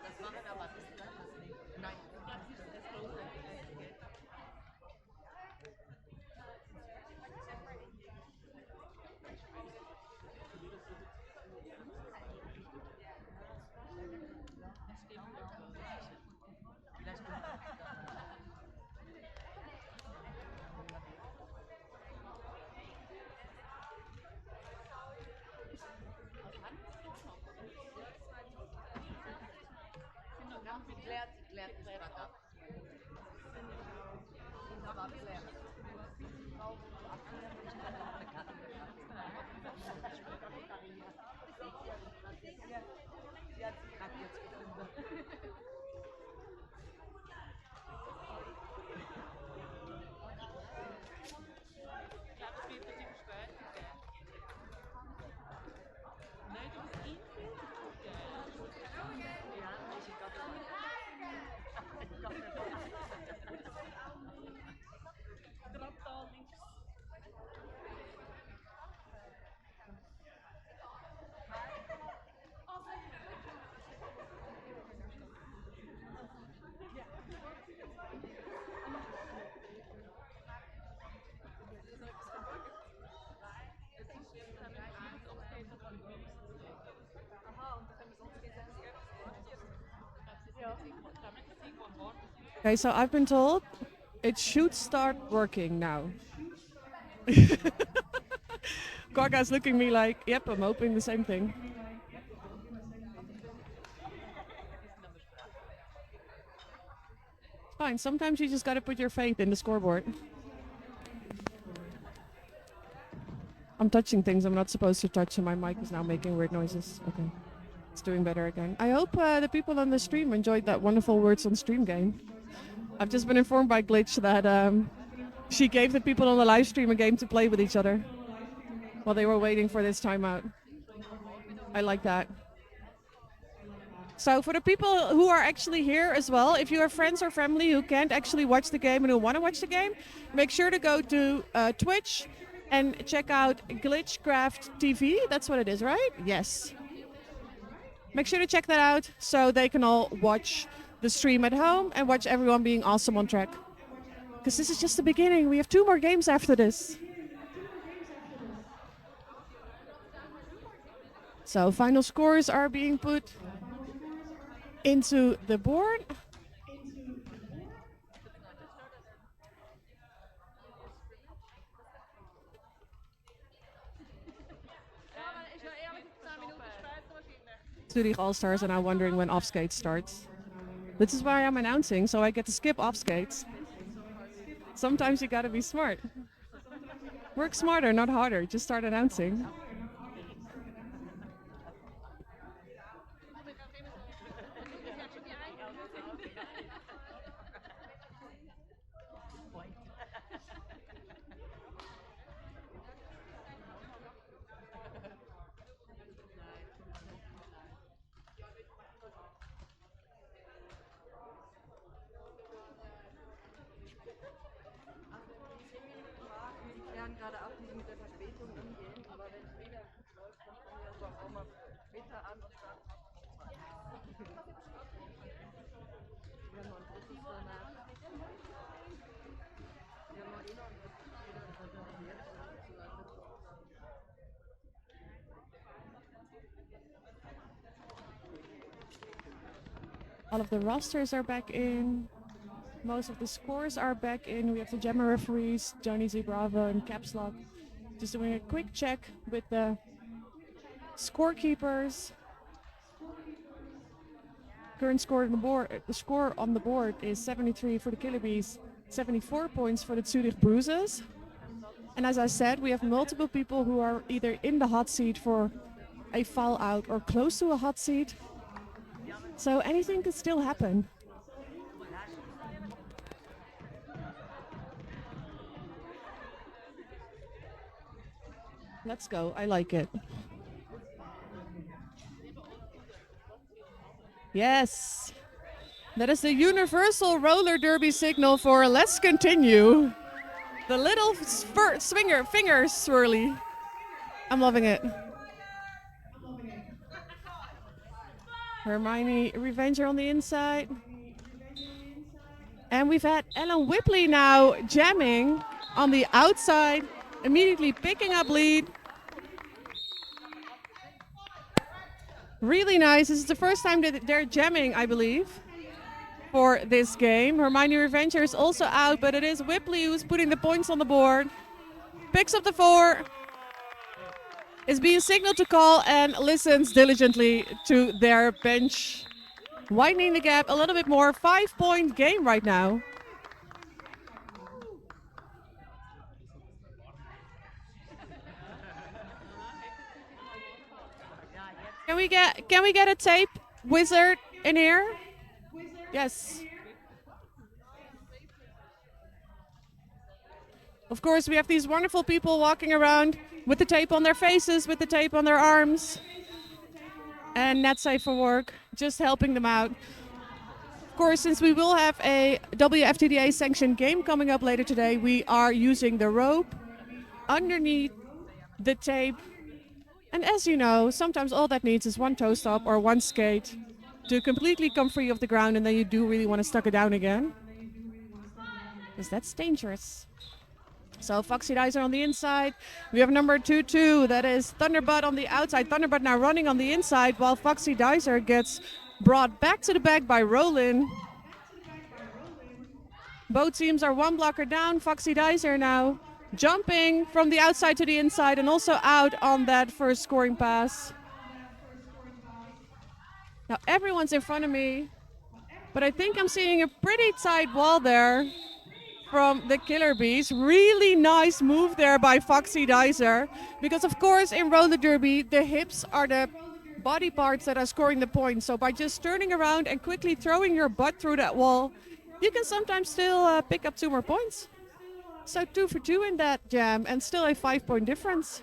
Das war dann aber das nicht. Nein, das große. Vielleicht klärt es gerade ab. Aber abklärt. Sie hat sich gerade jetzt gefunden. Okay, so I've been told it should start working now. Gorga's looking at me like, yep, I'm hoping the same thing. Fine, sometimes you just gotta put your faith in the scoreboard. I'm touching things I'm not supposed to touch, and my mic is now making weird noises. Okay, it's doing better again. I hope the people on the stream enjoyed that wonderful Words on Stream game. I've just been informed by Glitch that she gave the people on the live stream a game to play with each other while they were waiting for this timeout. I like that. So for the people who are actually here as well, if you have friends or family who can't actually watch the game and who want to watch the game, make sure to go to Twitch and check out Glitchcraft TV. That's what it is, right? Yes. Make sure to check that out so they can all watch the stream at home and watch everyone being awesome on track. Because this is just the beginning. We have 2 more games after this. So final scores are being put into the board. Zurich All-Stars are now wondering when off-skate starts. This is why I'm announcing, so I get to skip off-skates. Sometimes you gotta be smart. Work smarter, not harder. Just start announcing. Gerade ab, wie sie mit der Verspätung umgehen, aber wenn es wieder läuft, dann fangen wir so auch mal später an und dann wir haben noch ein drittes danach. Wir haben noch eh noch ein drittes. All of the rosters are back in. Most of the scores are back in. We have the Gemma referees, Johnny Z Bravo and Caps Lock. Just doing a quick check with the scorekeepers. Current score on the board, the score on the board is 73 for the Killerbees, 74 points for the Zurich Bruisez. And as I said, we have multiple people who are either in the hot seat for a fall out or close to a hot seat. So anything could still happen. Let's go. I like it. Yes. That is the universal roller derby signal for let's continue. The little finger swirly. I'm loving it. Hermione Revenger on the inside. And we've had Ellen Whipley now jamming on the outside, immediately picking up lead. Really nice. This is the first time that they're jamming, I believe, for this game. Hermione Revenger is also out, but it is Whipley who's putting the points on the board. Picks up the 4, is being signaled to call, and listens diligently to their bench. Widening the gap a little bit more. 5-point game right now. Can we get a tape wizard in here? Yes. Of course, we have these wonderful people walking around with the tape on their faces, with the tape on their arms. And Net Safe for Work, just helping them out. Of course, since we will have a WFTDA sanctioned game coming up later today, we are using the rope underneath the tape. And as you know, sometimes all that needs is one toe stop or one skate to completely come free of the ground, and then you do really want to stuck it down again. Because that's dangerous. So Foxy Dicer on the inside. We have number 2-2, that is Thunderbud on the outside. Thunderbud now running on the inside while Foxy Dicer gets brought back to the back by Roland. Both teams are one blocker down. Foxy Dicer now jumping from the outside to the inside and also out on that first scoring pass. Now everyone's in front of me, but I think I'm seeing a pretty tight wall there from the Killer Bees. Really nice move there by Foxy Dicer, because of course in roller derby the hips are the body parts that are scoring the points. So by just turning around and quickly throwing your butt through that wall, you can sometimes still pick up 2 more points. So 2 for 2 in that jam and still a 5-point difference.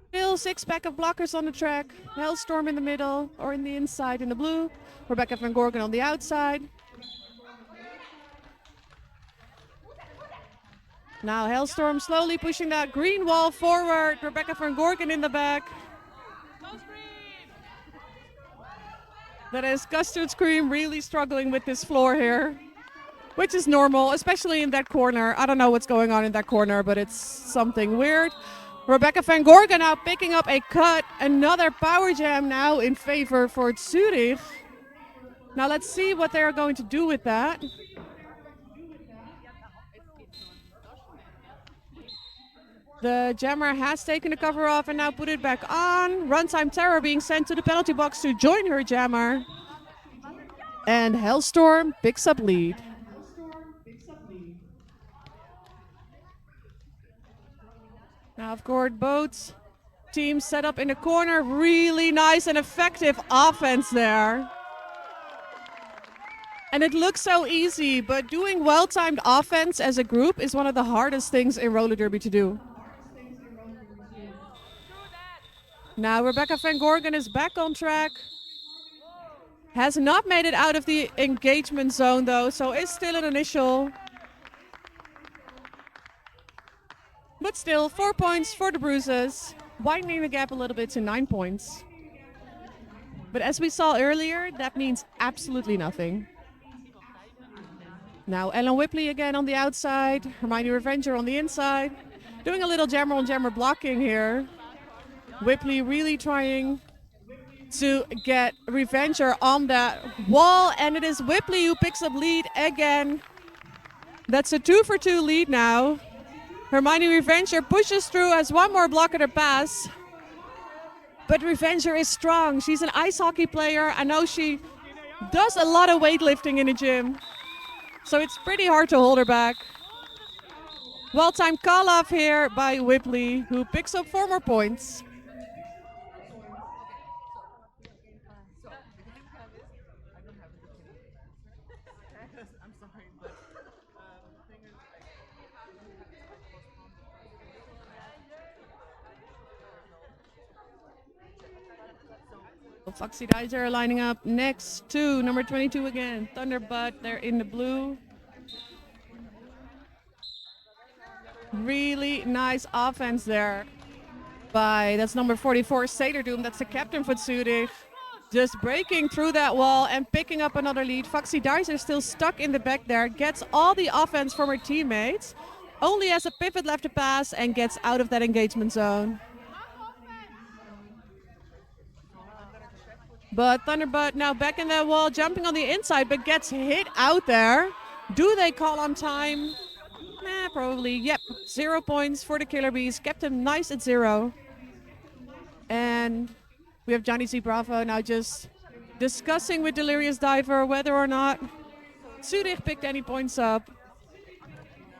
Still 6-pack of blockers on the track. Hellstorm in the middle or in the inside in the blue. Rebecca van Gorgen on the outside. Now Hellstorm slowly pushing that green wall forward. Rebecca van Gorgen in the back. That is Custard Scream really struggling with this floor here, which is normal, especially in that corner. I don't know what's going on in that corner, but it's something weird. Rebecca van Gorgen now picking up a cut. Another power jam now in favor for Zurich. Now let's see what they're going to do with that. The jammer has taken the cover off and now put it back on. Runtime Terror being sent to the penalty box to join her jammer. And Hellstorm picks up lead. Now, of course, both teams set up in the corner. Really nice and effective offense there. And it looks so easy, but doing well-timed offense as a group is one of the hardest things in roller derby to do. Now Rebecca van Gorgen is back on track. Has not made it out of the engagement zone though, so it's still an initial. But still, 4 points for the Bruisez, widening the gap a little bit to 9 points. But as we saw earlier, that means absolutely nothing. Now Ellen Whipley again on the outside, Hermione Revenger on the inside. Doing a little jammer on jammer blocking here. Whipley really trying to get Revenger on that wall, and it is Whipley who picks up lead again. That's a 2 for 2 lead now. Hermione Revenger pushes through, has one more blocker to pass. But Revenger is strong. She's an ice hockey player. I know she does a lot of weightlifting in the gym, so it's pretty hard to hold her back. Well-timed call-off here by Whipley, who picks up 4 more points. Foxy Dicer lining up next to number 22 again. Thunderbud, they're in the blue. Really nice offense there by, that's number 44, Sailor Doom. That's the captain for Zurich. Just breaking through that wall and picking up another lead. Foxy Dicer still stuck in the back there. Gets all the offense from her teammates. Only has a pivot left to pass and gets out of that engagement zone. But Thunderbird now back in that wall, jumping on the inside, but gets hit out there. Do they call on time? Nah, probably. Yep, 0 points for the Killer Bees. Kept him nice at 0. And we have Johnny Z Bravo now just discussing with Delirious Diver whether or not Zurich picked any points up.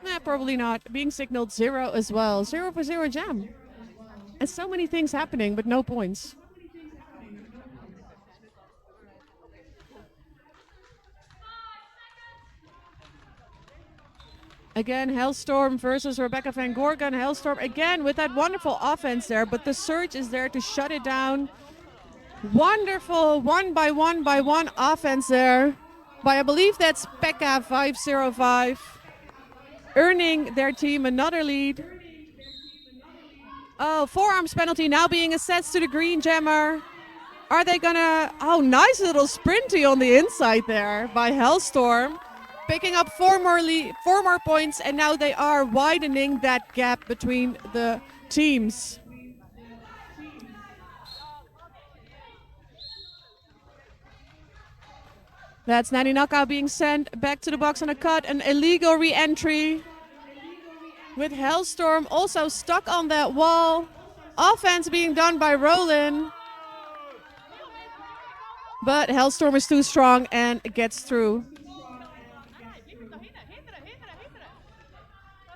Nah, probably not. Being signaled 0 as well. 0 for 0 jam. And so many things happening, but no points. Again, Hellstorm versus Rebecca Van Gorgon. Hellstorm again with that wonderful offense there, but the Surge is there to shut it down. Wonderful one by one offense there by, I believe that's Pekka 505, earning their team another lead. Oh, forearms penalty now being assessed to the green jammer. Are they gonna, oh, nice little sprinty on the inside there by Hellstorm. Picking up 4 more points, and now they are widening that gap between the teams. That's Nani Naka being sent back to the box on a cut, an illegal re-entry. With Hellstorm also stuck on that wall. Offense being done by Roland. But Hellstorm is too strong and gets through.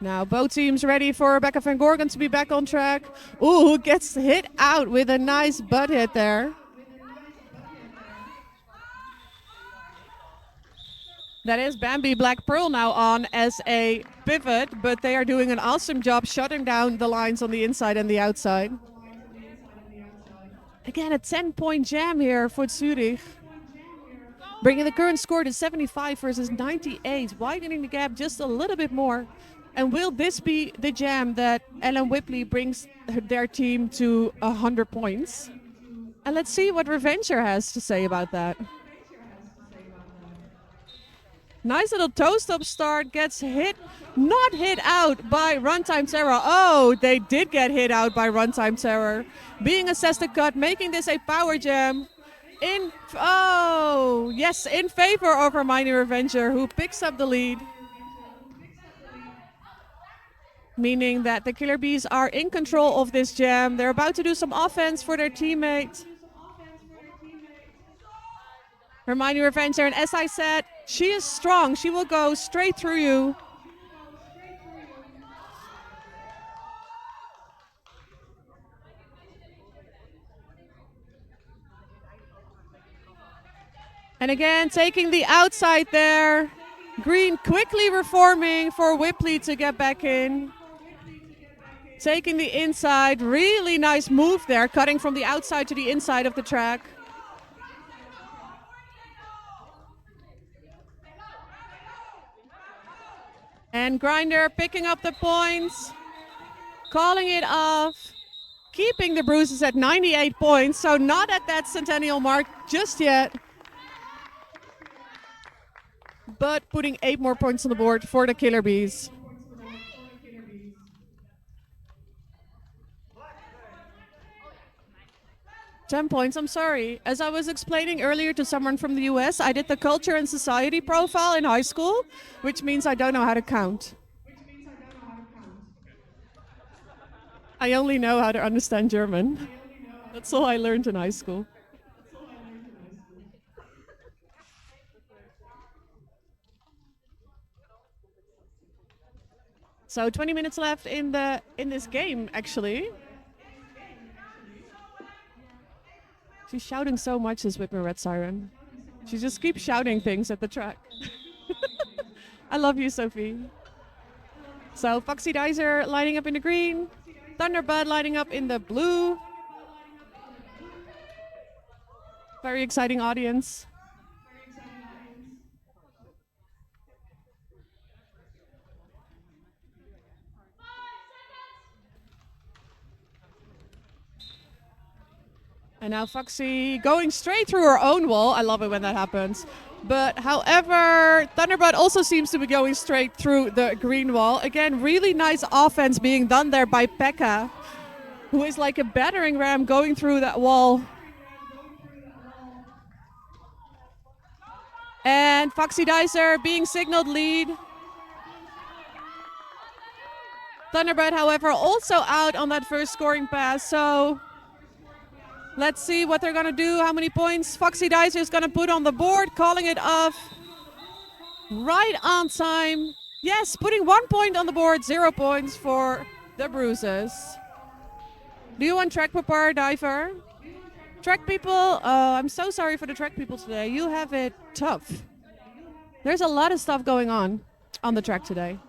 Now both teams ready for Rebecca Van Gorgon to be back on track. Ooh, gets hit out with a nice butt hit there. That is Bambi Black Pearl now on as a pivot, but they are doing an awesome job shutting down the lines on the inside and the outside. Again, a 10-point jam here for Zurich. Bringing the current score to 75 versus 98, widening the gap just a little bit more. And will this be the jam that Ellen Whipley brings their team to 100 points? And let's see what Revenger has to say about that. Nice little toe-stop start, gets hit, not hit out by Runtime Terror. Oh, they did get hit out by Runtime Terror. Being assessed a cut, making this a power jam. In favor of Hermione Revenger, who picks up the lead. Meaning that the Killer Bees are in control of this jam. They're about to do some offense for their teammate. Hermione Revenger, and as I said, she is strong. She will go straight through you. And again, taking the outside there. Green quickly reforming for Whipley to get back in. Taking the inside, really nice move there, cutting from the outside to the inside of the track. And Grinder picking up the points, calling it off, keeping the Bruisez at 98 points, so not at that centennial mark just yet. But putting 8 more points on the board for the Killer Bees. Ten points, I'm sorry. As I was explaining earlier to someone from the US, I did the culture and society profile in high school, which means I don't know how to count. I only know how to understand German. That's all I learned in high school. So 20 minutes left in this game, actually. She's shouting so much, this Whitmer Red Siren. She just keeps shouting things at the track. I love you, Sophie. So Foxy Dicer lining up in the green. Thunderbird lining up in the blue. Very exciting audience. And now Foxy going straight through her own wall. I love it when that happens. But however, Thunderbird also seems to be going straight through the green wall. Again, really nice offense being done there by Pekka, who is like a battering ram going through that wall. And Foxy Dicer being signaled lead. Thunderbird, however, also out on that first scoring pass. So let's see what they're going to do, how many points Foxy Dicer is going to put on the board, calling it off right on time. Yes, putting 1 point on the board, 0 points for the Bruisez. Do you want track prepare, Diver? Track people, I'm so sorry for the track people today. You have it tough. There's a lot of stuff going on the track today.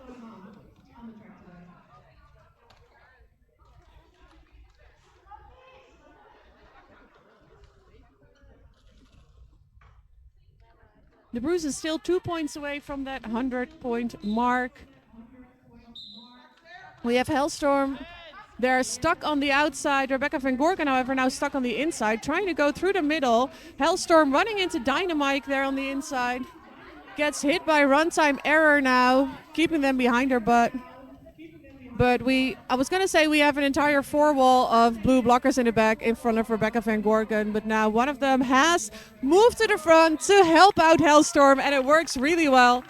The Bruisez is still 2 points away from that 100-point mark. We have Hellstorm. They're stuck on the outside. Rebecca van Gorken, however, now stuck on the inside, trying to go through the middle. Hellstorm running into Dynamite there on the inside. Gets hit by runtime error now, keeping them behind her butt. But I was going to say we have an entire four wall of blue blockers in the back in front of Rebecca van Gorken. But now one of them has moved to the front to help out Hellstorm, and it works really well.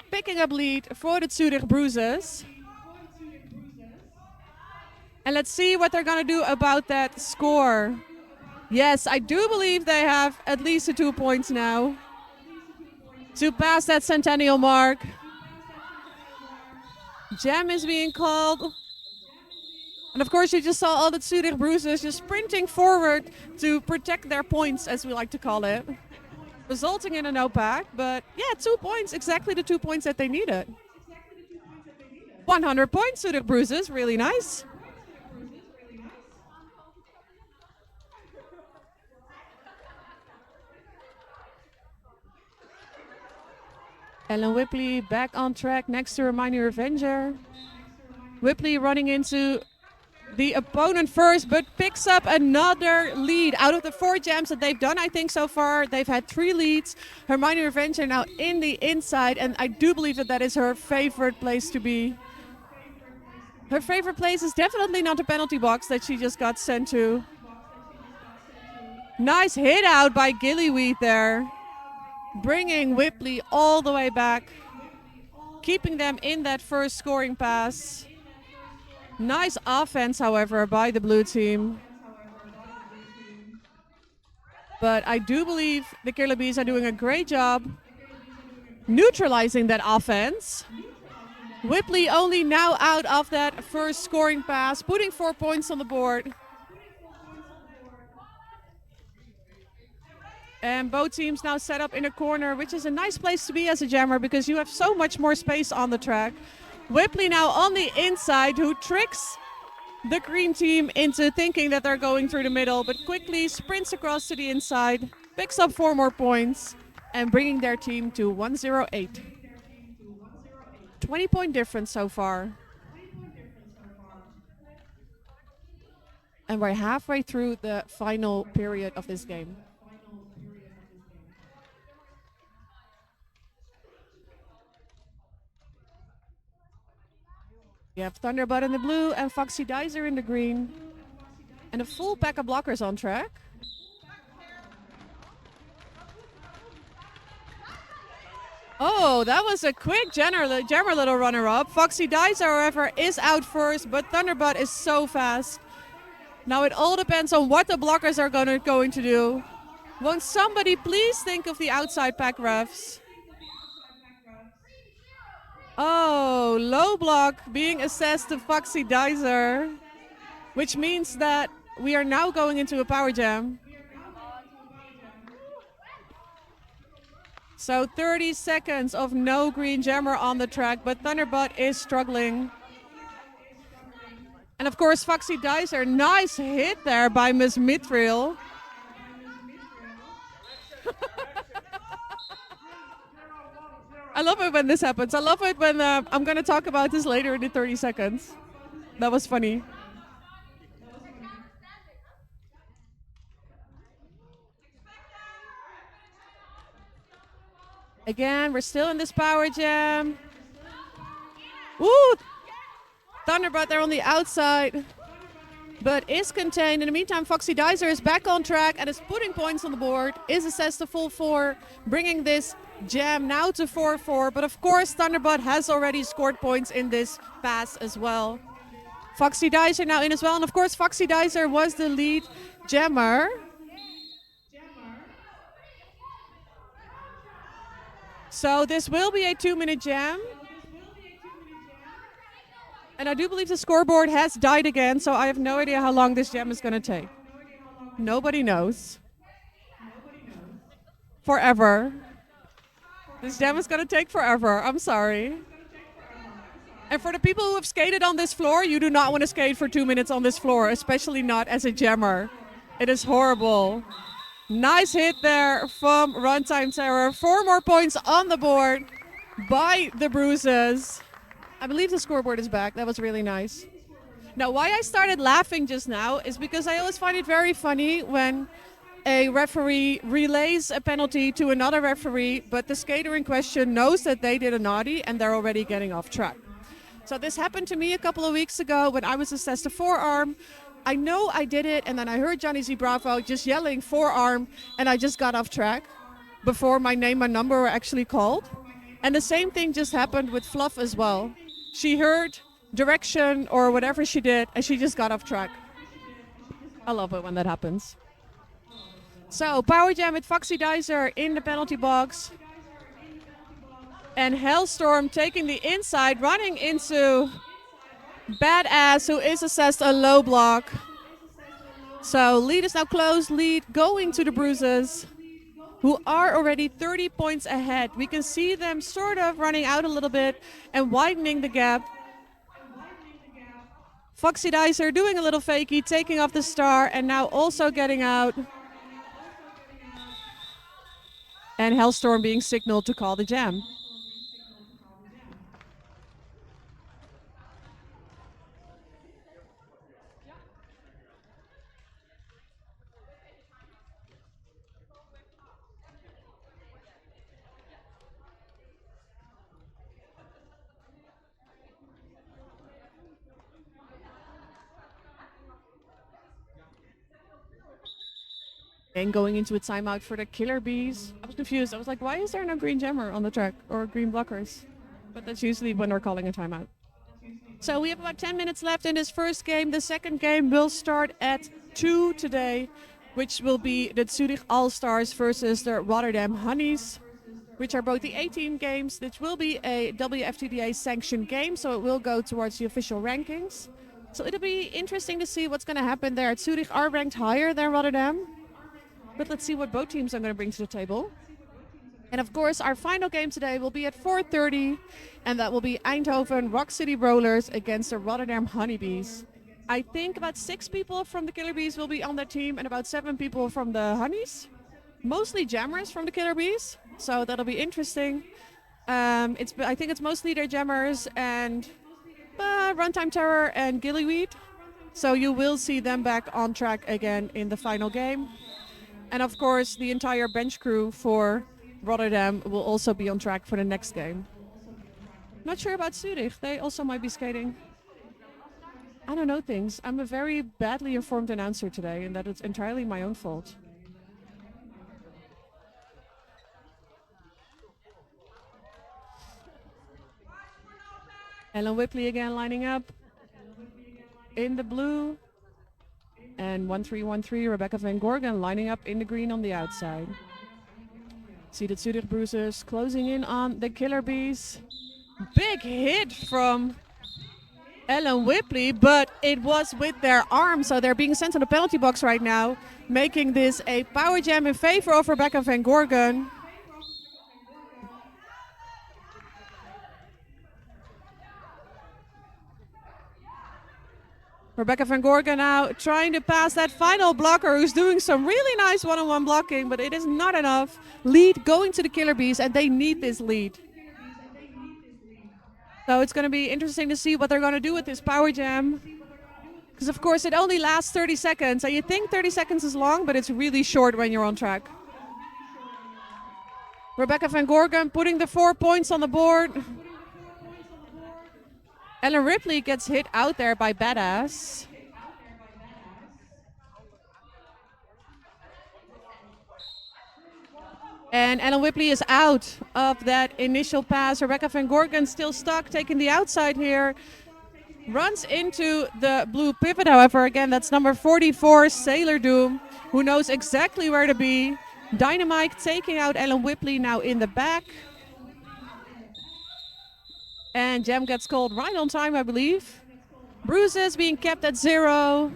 Picking up lead for the Zurich Bruisez. And let's see what they're going to do about that score. Yes, I do believe they have at least 2 points now to pass that centennial mark. Jam is being called. And of course you just saw all the Zurich Bruisez just sprinting forward to protect their points, as we like to call it. Resulting in a no pack, but yeah, 2 points, exactly the 2 points that they needed. 100 points, Zurich Bruisez, really nice. Ellen Whipley back on track next to Hermione Revenger. Whipley running into the opponent first, but picks up another lead. Out of the 4 jams that they've done, I think, so far, they've had 3 leads. Hermione Revenger now in the inside, and I do believe that that is her favorite place to be. Her favorite place is definitely not the penalty box that she just got sent to. Nice hit out by Gillyweed there, bringing Whipley all the way back, keeping them in that first scoring pass. Nice offense, however, by the blue team. But I do believe the Killer Bees are doing a great job neutralizing that offense. Whipley only now out of that first scoring pass, putting 4 points on the board. And both teams now set up in a corner, which is a nice place to be as a jammer because you have so much more space on the track. Whipley now on the inside, who tricks the green team into thinking that they're going through the middle, but quickly sprints across to the inside, picks up 4 more points, and bringing their team to 108. 20-point difference so far. And we're halfway through the final period of this game. We have Thunderbird in the blue and Foxy Dicer in the green. And a full pack of blockers on track. Oh, that was a quick jammer little runner-up. Foxy Dicer, however, is out first, but Thunderbird is so fast. Now it all depends on what the blockers are going to do. Won't somebody please think of the outside pack refs? Oh, low block being assessed to Foxy Dicer, which means that we are now going into a power jam. So 30 seconds of no green jammer on the track, but Thunderbird is struggling. And of course, Foxy Dicer, nice hit there by Miss Mithril. I love it when this happens. I love it when I'm going to talk about this later in the 30 seconds. That was funny. Again, we're still in this power jam. Woo! Thunderbird there on the outside, but is contained. In the meantime, Foxy Dicer is back on track and is putting points on the board. Is assessed to full 4, bringing this jam now to 4-4. But of course, Thunderbird has already scored points in this pass as well. Foxy Dicer now in as well. And of course, Foxy Dicer was the lead jammer. So this will be a 2-minute jam. And I do believe the scoreboard has died again, so I have no idea how long this jam is going to take. Nobody knows. Forever. This jam is going to take forever. I'm sorry. And for the people who have skated on this floor, you do not want to skate for 2 minutes on this floor, especially not as a jammer. It is horrible. Nice hit there from Runtime Terror. 4 more points on the board by the Bruisez. I believe the scoreboard is back. That was really nice. Now, why I started laughing just now is because I always find it very funny when a referee relays a penalty to another referee, but the skater in question knows that they did a naughty and they're already getting off track. So this happened to me a couple of weeks ago when I was assessed a forearm. I know I did it, and then I heard Johnny Z Bravo just yelling forearm, and I just got off track before my name and number were actually called. And the same thing just happened with Fluff as well. She heard direction or whatever she did, and she just got off track. I love it when that happens. So, Power Jam with Foxy Dicer in the penalty box. And Hellstorm taking the inside, running into Badass, who is assessed a low block. So lead is now closed. Lead going to the Bruisez, who are already 30 points ahead. We can see them sort of running out a little bit and widening the gap. Foxy Dicer doing a little fakey, taking off the star, and now also getting out. And Hellstorm being signaled to call the jam. And going into a timeout for the Killer Bees. I was confused. I was like, why is there no green jammer on the track or green blockers? But that's usually when we're calling a timeout. So we have about 10 minutes left in this first game. The second game will start at 2 today, which will be the Zurich All-Stars versus the Rotterdam Honeys, which are both the 18 games. Which will be a WFTDA sanctioned game, so it will go towards the official rankings. So it'll be interesting to see what's going to happen there. Zurich are ranked higher than Rotterdam. But let's see what both teams are going to bring to the table. And of course, our final game today will be at 4:30, and that will be Eindhoven Rock City Rollers against the Rotterdam Honeybees. I think about 6 people from the Killer Bees will be on that team, and about 7 people from the Honeys. Mostly jammers from the Killer Bees, so that'll be interesting. I think it's mostly their jammers and Runtime Terror and Gillyweed. So you will see them back on track again in the final game. And of course, the entire bench crew for Rotterdam will also be on track for the next game. Not sure about Zurich. They also might be skating. I don't know things. I'm a very badly informed announcer today, and that it's entirely my own fault. Ellen Whipley again lining up in the blue. And 1-3-1-3, Rebecca Van Gorgen lining up in the green on the outside. See the Zurich Bruisers closing in on the Killer Bees. Big hit from Ellen Whipley, but it was with their arm, so they're being sent to the penalty box right now, making this a power jam in favor of Rebecca Van Gorgen. Rebecca van Gorgen now trying to pass that final blocker who's doing some really nice one-on-one blocking, but it is not enough. Lead going to the Killer Bees, and they need this lead. So it's going to be interesting to see what they're going to do with this power jam. Because of course it only lasts 30 seconds, and you think 30 seconds is long, but it's really short when you're on track. Rebecca van Gorgen putting the 4 points on the board. Ellen Ripley gets hit out there by Badass. And Ellen Ripley is out of that initial pass. Rebecca van Gorgen still stuck, taking the outside here. Runs into the blue pivot, however. Again, that's number 44, Sailor Doom, who knows exactly where to be. Dynamite taking out Ellen Ripley now in the back. And Jam gets called right on time, I believe. Bruisez being kept at 0.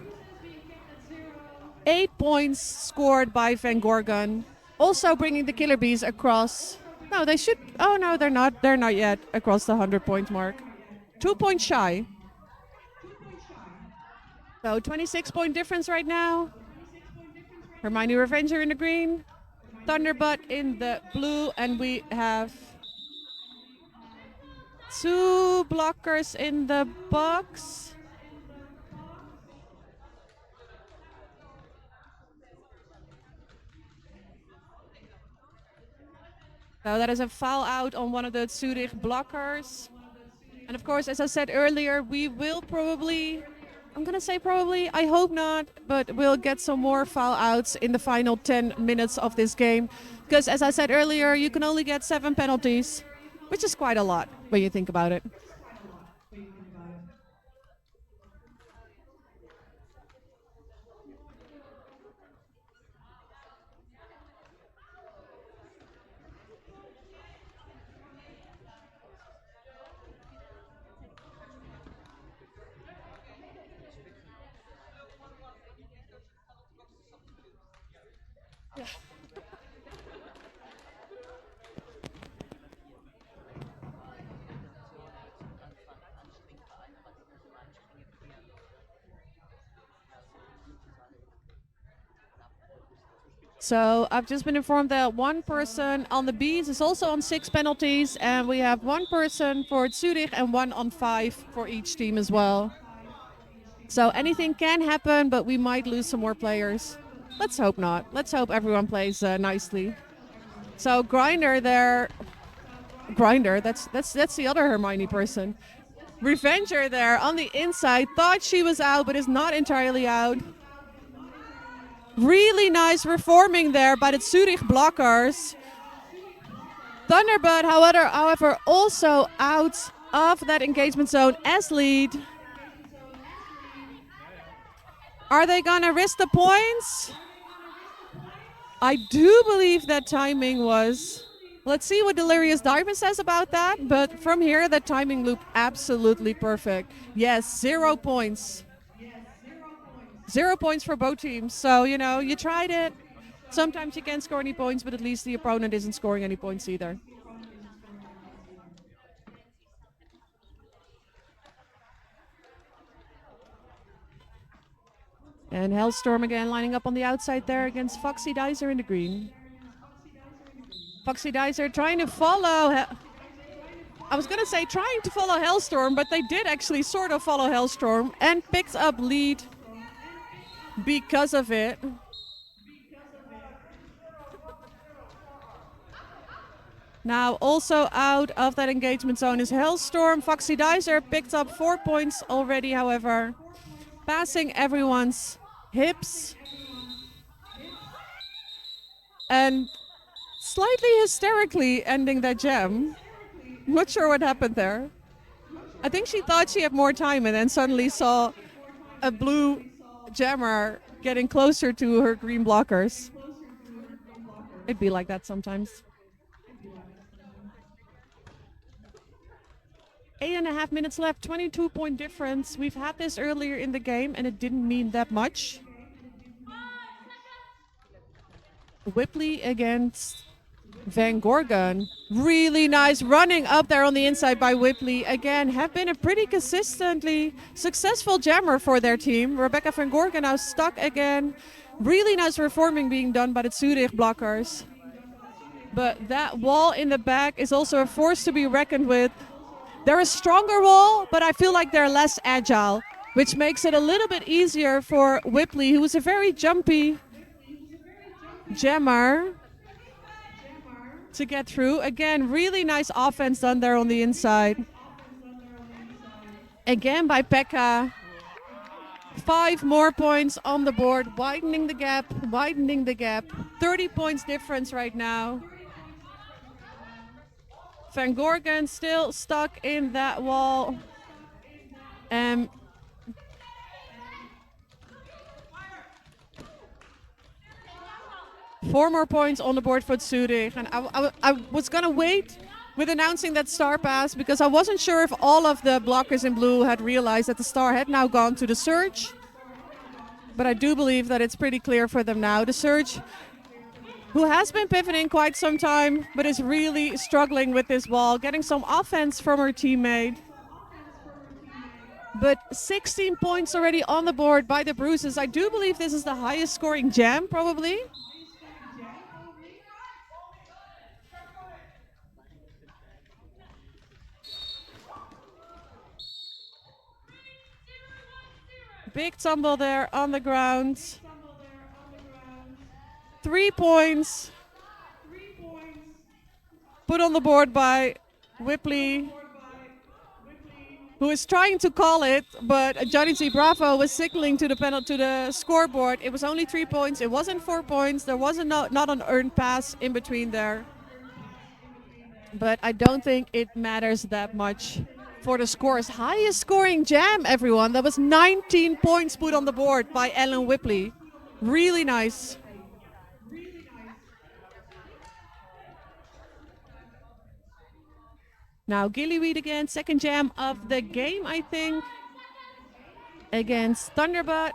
8 points scored by Van Gorgen. Also bringing the Killer Bees across. No, they should. Oh, no, they're not. They're not yet across the 100-point mark. 2 points shy. So 26-point difference right now. Hermione Revenger in the green. Thunderbutt in the blue. And we have 2 blockers in the box. So that is a foul out on one of the Zurich blockers. And of course, as I said earlier, we will probably, I'm going to say probably, I hope not, but we'll get some more foul outs in the final 10 minutes of this game. Because as I said earlier, you can only get 7 penalties, which is quite a lot when you think about it. So I've just been informed that one person on the Bees is also on 6 penalties, and we have one person for Zurich and one on 5 for each team as well. So anything can happen, but we might lose some more players. Let's hope not. Let's hope everyone plays nicely. So Grinder there. Grinder, that's the other Hermione person. Revenger there on the inside. Thought she was out, but is not entirely out. Really nice reforming there by the Zurich blockers. Thunderbutt, however, also out of that engagement zone as lead. Are they gonna risk the points? I do believe that timing was. Let's see what Delirious Diamond says about that. But from here, that timing looked absolutely perfect. Yes, 0 points. 0 points for both teams. So, you know, you tried it. Sometimes you can't score any points, but at least the opponent isn't scoring any points either. And Hellstorm again lining up on the outside there against Foxy Dizer in the green. Foxy Dizer trying to follow. I was going to say trying to follow Hellstorm, but they did actually sort of follow Hellstorm and picked up lead because of it. Now also out of that engagement zone is Hellstorm. Foxy Dizer picked up 4 points already, however. Passing everyone's hips. And slightly hysterically ending that jam. Not sure what happened there. I think she thought she had more time and then suddenly saw a blue jammer getting closer to her green blockers. It'd be like that sometimes. 8.5 minutes left, 22-point difference. We've had this earlier in the game and it didn't mean that much. Whipley against Van Gorgon, really nice running up there on the inside by Whipley. Again, have been a pretty consistently successful jammer for their team. Rebecca Van Gorgon now stuck again. Really nice reforming being done by the Zurich blockers. But that wall in the back is also a force to be reckoned with. They're a stronger wall, but I feel like they're less agile, which makes it a little bit easier for Whipley, who is a very jumpy jammer, to get through. Again, really nice offense done there on the inside. Again by Pekka. 5 more points on the board, widening the gap, widening the gap. 30 points difference right now. Van Gorgon still stuck in that wall. 4 more points on the board for Zurich. And I was going to wait with announcing that star pass because I wasn't sure if all of the blockers in blue had realized that the star had now gone to the Surge. But I do believe that it's pretty clear for them now. The Surge, who has been pivoting quite some time, but is really struggling with this ball, getting some offense from her teammate. But 16 points already on the board by the Bruisez. I do believe this is the highest scoring jam, probably. Big tumble there on the ground. 3 points put on the board by Whipley, who is trying to call it, but Johnny G. Bravo was signaling to the scoreboard. It was only 3 points. It wasn't 4 points. There was not an earned pass in between there. But I don't think it matters that much for the scores. Highest scoring jam, everyone. That was 19 points put on the board by Ellen Whipley. Really nice. Now Gillyweed again, second jam of the game, I think. Against Thunderbutt,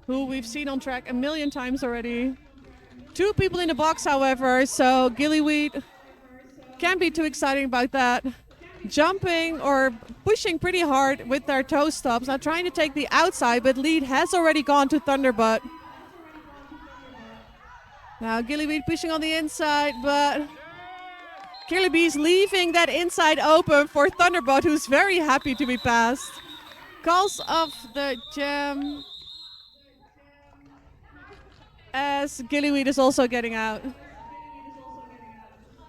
who we've seen on track a million times already. 2 people in the box, however, so Gillyweed can't be too exciting about that. Jumping or pushing pretty hard with their toe stops. Now trying to take the outside, but lead has already gone to Thunderbutt. Now Gillyweed pushing on the inside, but Killer Bees leaving that inside open for Thunderbutt, who's very happy to be passed. Calls off the jam as Gillyweed is also getting out.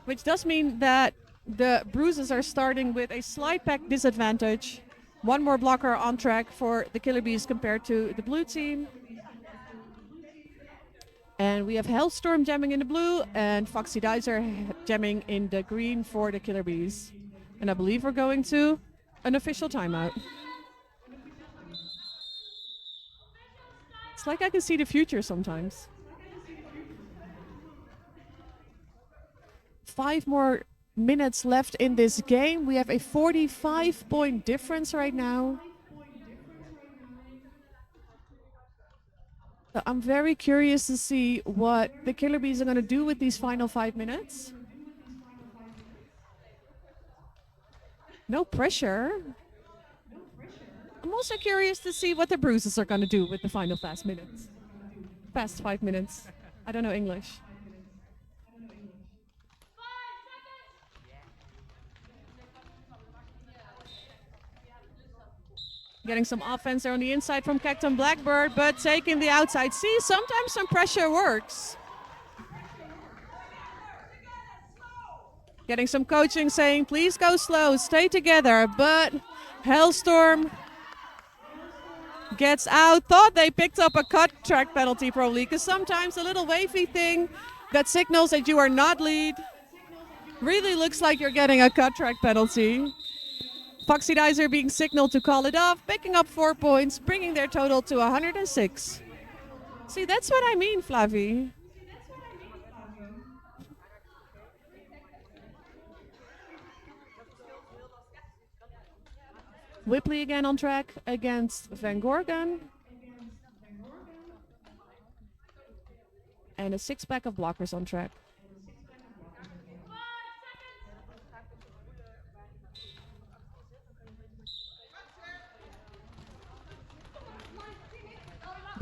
Which does mean that the Bruisez are starting with a slide pack disadvantage. 1 more blocker on track for the Killer Bees compared to the blue team. And we have Hellstorm jamming in the blue and Foxy Dizer jamming in the green for the Killer Bees. And I believe we're going to an official timeout. It's like I can see the future sometimes. 5 more minutes left in this game. We have a 45-point difference right now. So I'm very curious to see what the Killer Bees are going to do with these final 5 minutes. No pressure. I'm also curious to see what the Bruisez are going to do with the final past 5 minutes. I don't know English. Getting some offense there on the inside from Captain Blackbird, but taking the outside. See, sometimes some pressure works. Getting some coaching saying, please go slow, stay together. But Hellstorm gets out. Thought they picked up a cut track penalty probably, because sometimes a little wavy thing that signals that you are not lead really looks like you're getting a cut track penalty. Foxy Dizer being signaled to call it off, picking up 4 points, bringing their total to 106. See, that's what I mean, Flavie. Whipley again on track against Van Gorgon. And a 6-pack of blockers on track.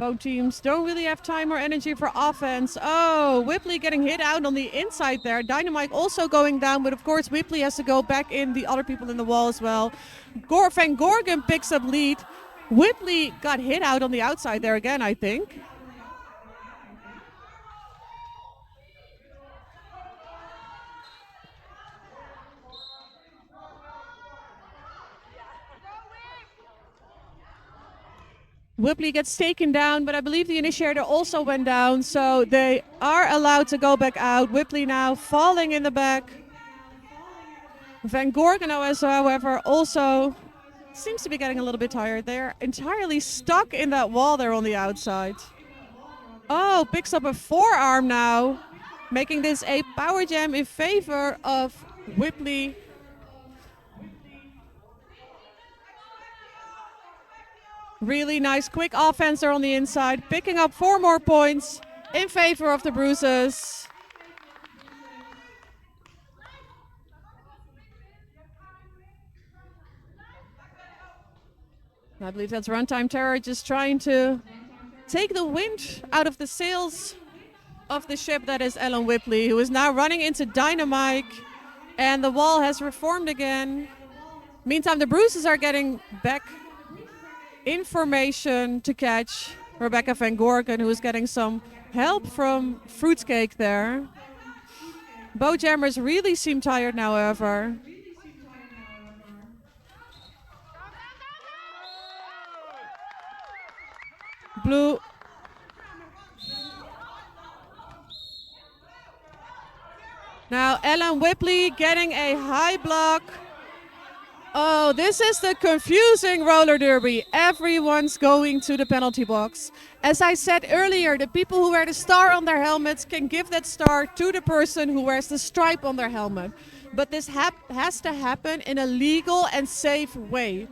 Both teams don't really have time or energy for offense. Oh, Whipley getting hit out on the inside there. Dynamite also going down, but of course Whipley has to go back in the other people in the wall as well. Van Gorgen picks up lead. Whipley got hit out on the outside there again, I think. Whipley gets taken down, but I believe the initiator also went down, so they are allowed to go back out. Whipley now falling in the back. Van Gorgen, however, also seems to be getting a little bit tired. They're entirely stuck in that wall there on the outside. Oh, picks up a forearm now, making this a power jam in favor of Whipley. Really nice quick offense there on the inside, picking up 4 more points in favor of the Bruisez. I believe that's Runtime Terror just trying to take the wind out of the sails of the ship that is Ellen Whipley, who is now running into Dynamite, and the wall has reformed again. Meantime, the Bruisez are getting back information to catch Rebecca Van Gorgen, who is getting some help from Fruitcake there. Both jammers really seem tired now, however. Blue. Now Ellen Whipley getting a high block. Oh, this is the confusing roller derby. Everyone's going to the penalty box. As I said earlier, the people who wear the star on their helmets can give that star to the person who wears the stripe on their helmet. But this has to happen in a legal and safe way.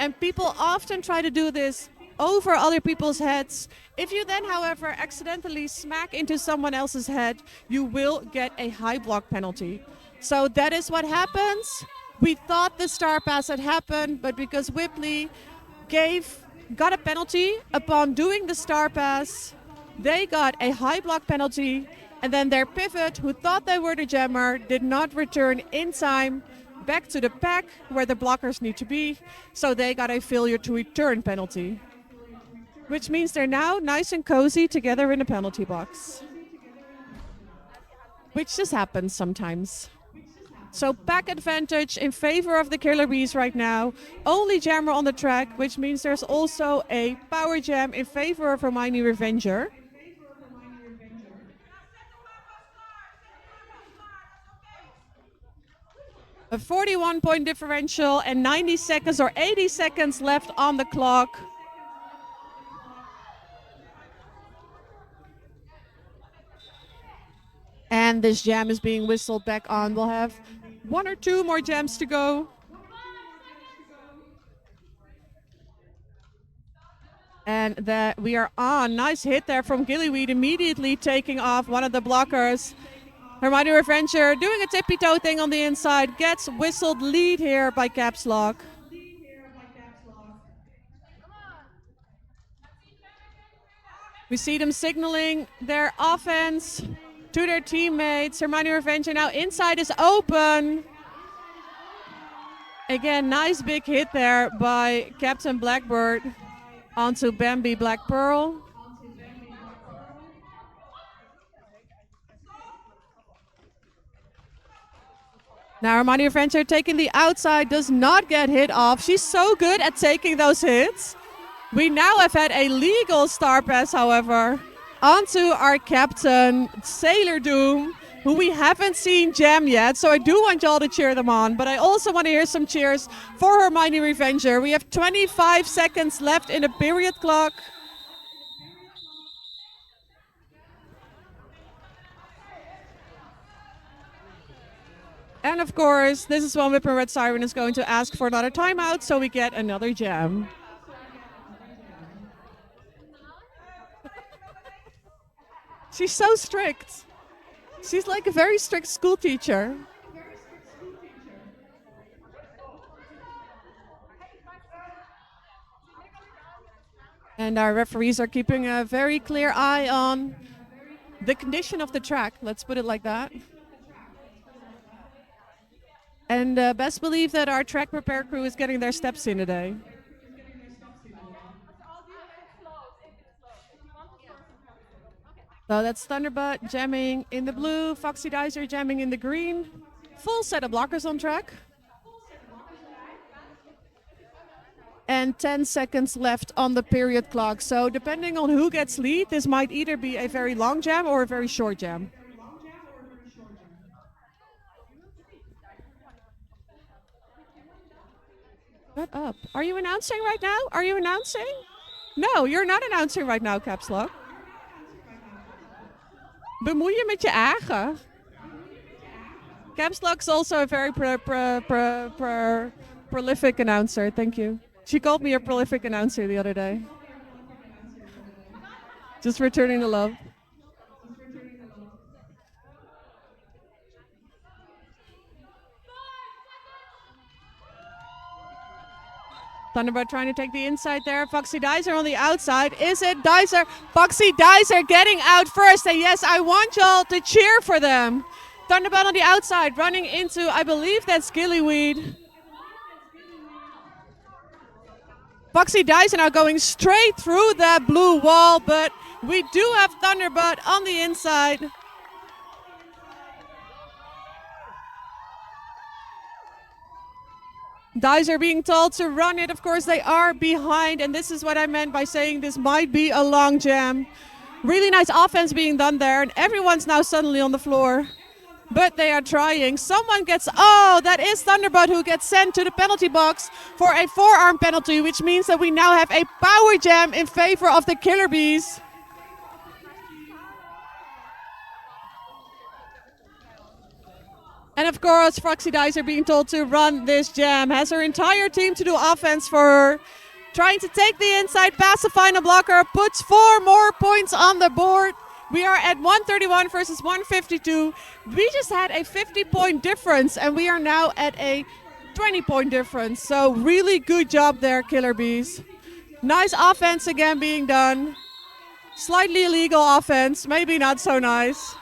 And people often try to do this over other people's heads. If you then, however, accidentally smack into someone else's head, you will get a high block penalty. So that is what happens. We thought the star pass had happened, but because Whipley got a penalty upon doing the star pass, they got a high block penalty, and then their pivot, who thought they were the jammer, did not return in time back to the pack where the blockers need to be, so they got a failure to return penalty. Which means they're now nice and cozy together in the penalty box. Which just happens sometimes. So pack advantage in favor of the Killer Bees right now. Only jammer on the track, which means there's also a power jam in favor of Hermione Revenger. A 41-point differential and 90 seconds or 80 seconds left on the clock. And this jam is being whistled back on. We'll have 1 or 2 more jams to go. And that we are on. Nice hit there from Gillyweed, immediately taking off one of the blockers. Hermione Revenger doing a tippy-toe thing on the inside. Gets whistled lead here by Caps Lock. We see them signaling their offense to their teammates. Hermione Revenger now inside is open. Again, nice big hit there by Captain Blackbird onto Bambi Black Pearl. Now Hermione Revenger taking the outside, does not get hit off. She's so good at taking those hits. We now have had a legal star pass, however, onto our captain, Sailor Doom, who we haven't seen jam yet, so I do want y'all to cheer them on, but I also want to hear some cheers for Hermione Revenger. We have 25 seconds left in the period clock. And of course, this is when Whip and Red Siren is going to ask for another timeout, so we get another jam. She's so strict. She's like a very strict school teacher. And our referees are keeping a very clear eye on the condition of the track, let's put it like that. And best believe that our track repair crew is getting their steps in today. So that's Thunderbird jamming in the blue, Foxy Dicer jamming in the green. Full set of blockers on track. And 10 seconds left on the period clock. So depending on who gets lead, this might either be a very long jam or a very short jam. Shut up. Are you announcing right now? Are you announcing? No, you're not announcing right now, Caps Lock. Bemoei je met je eigen. Caps Lock's also a very prolific announcer. Thank you. She called me a prolific announcer the other day. Just returning the love. Thunderbird trying to take the inside there. Foxy Dicer on the outside. Is it Dicer? Foxy Dicer getting out first. And yes, I want y'all to cheer for them. Thunderbird on the outside running into, I believe that's Gillyweed. Foxy Dicer now going straight through that blue wall, but we do have Thunderbird on the inside. Dicer being told to run it. Of course, they are behind, and this is what I meant by saying this might be a long jam. Really nice offense being done there, and everyone's now suddenly on the floor. But they are trying. Someone gets, oh, that is Thunderbird who gets sent to the penalty box for a forearm penalty, which means that we now have a power jam in favor of the Killer Bees. And of course, Foxy Dicer being told to run this jam. Has her entire team to do offense for her. Trying to take the inside, pass the final blocker, puts 4 more points on the board. We are at 131 versus 152. We just had a 50-point difference, and we are now at a 20-point difference. So really good job there, Killer Bees. Nice offense again being done. Slightly illegal offense, maybe not so nice.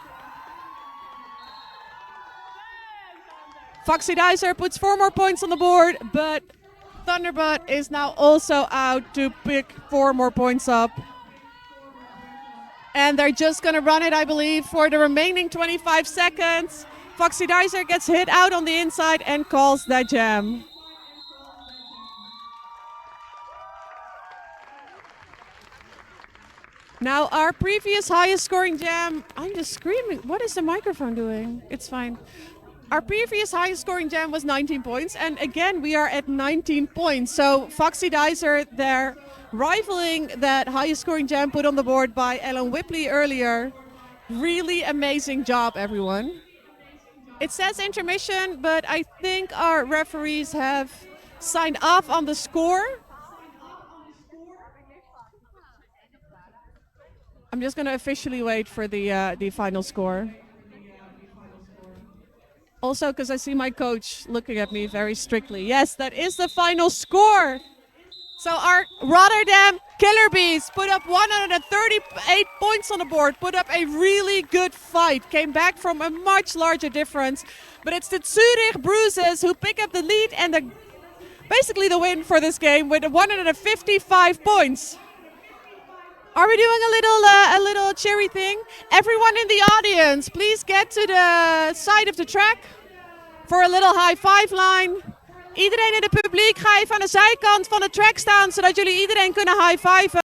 Foxy Dicer puts 4 more points on the board, but Thunderbird is now also out to pick 4 more points up. And they're just going to run it, I believe, for the remaining 25 seconds. Foxy Dicer gets hit out on the inside and calls that jam. Now, our previous highest scoring jam, I'm just screaming. What is the microphone doing? It's fine. Our previous highest scoring jam was 19 points. And again, we are at 19 points. So Foxy Dicer there, rivaling that highest scoring jam put on the board by Ellen Whipley earlier. Really amazing job, everyone. It says intermission, but I think our referees have signed off on the score. I'm just going to officially wait for the final score. Also, because I see my coach looking at me very strictly. Yes, that is the final score. So our Rotterdam Killer Bees put up 138 points on the board, put up a really good fight, came back from a much larger difference. But it's the Zurich Bruisez who pick up the lead and basically the win for this game with 155 points. Are we doing a little cheery thing? Everyone in the audience, please get to the side of the track for a little high five line. Iedereen in het publiek, ga even aan de zijkant van de track staan, zodat jullie iedereen kunnen high fiven.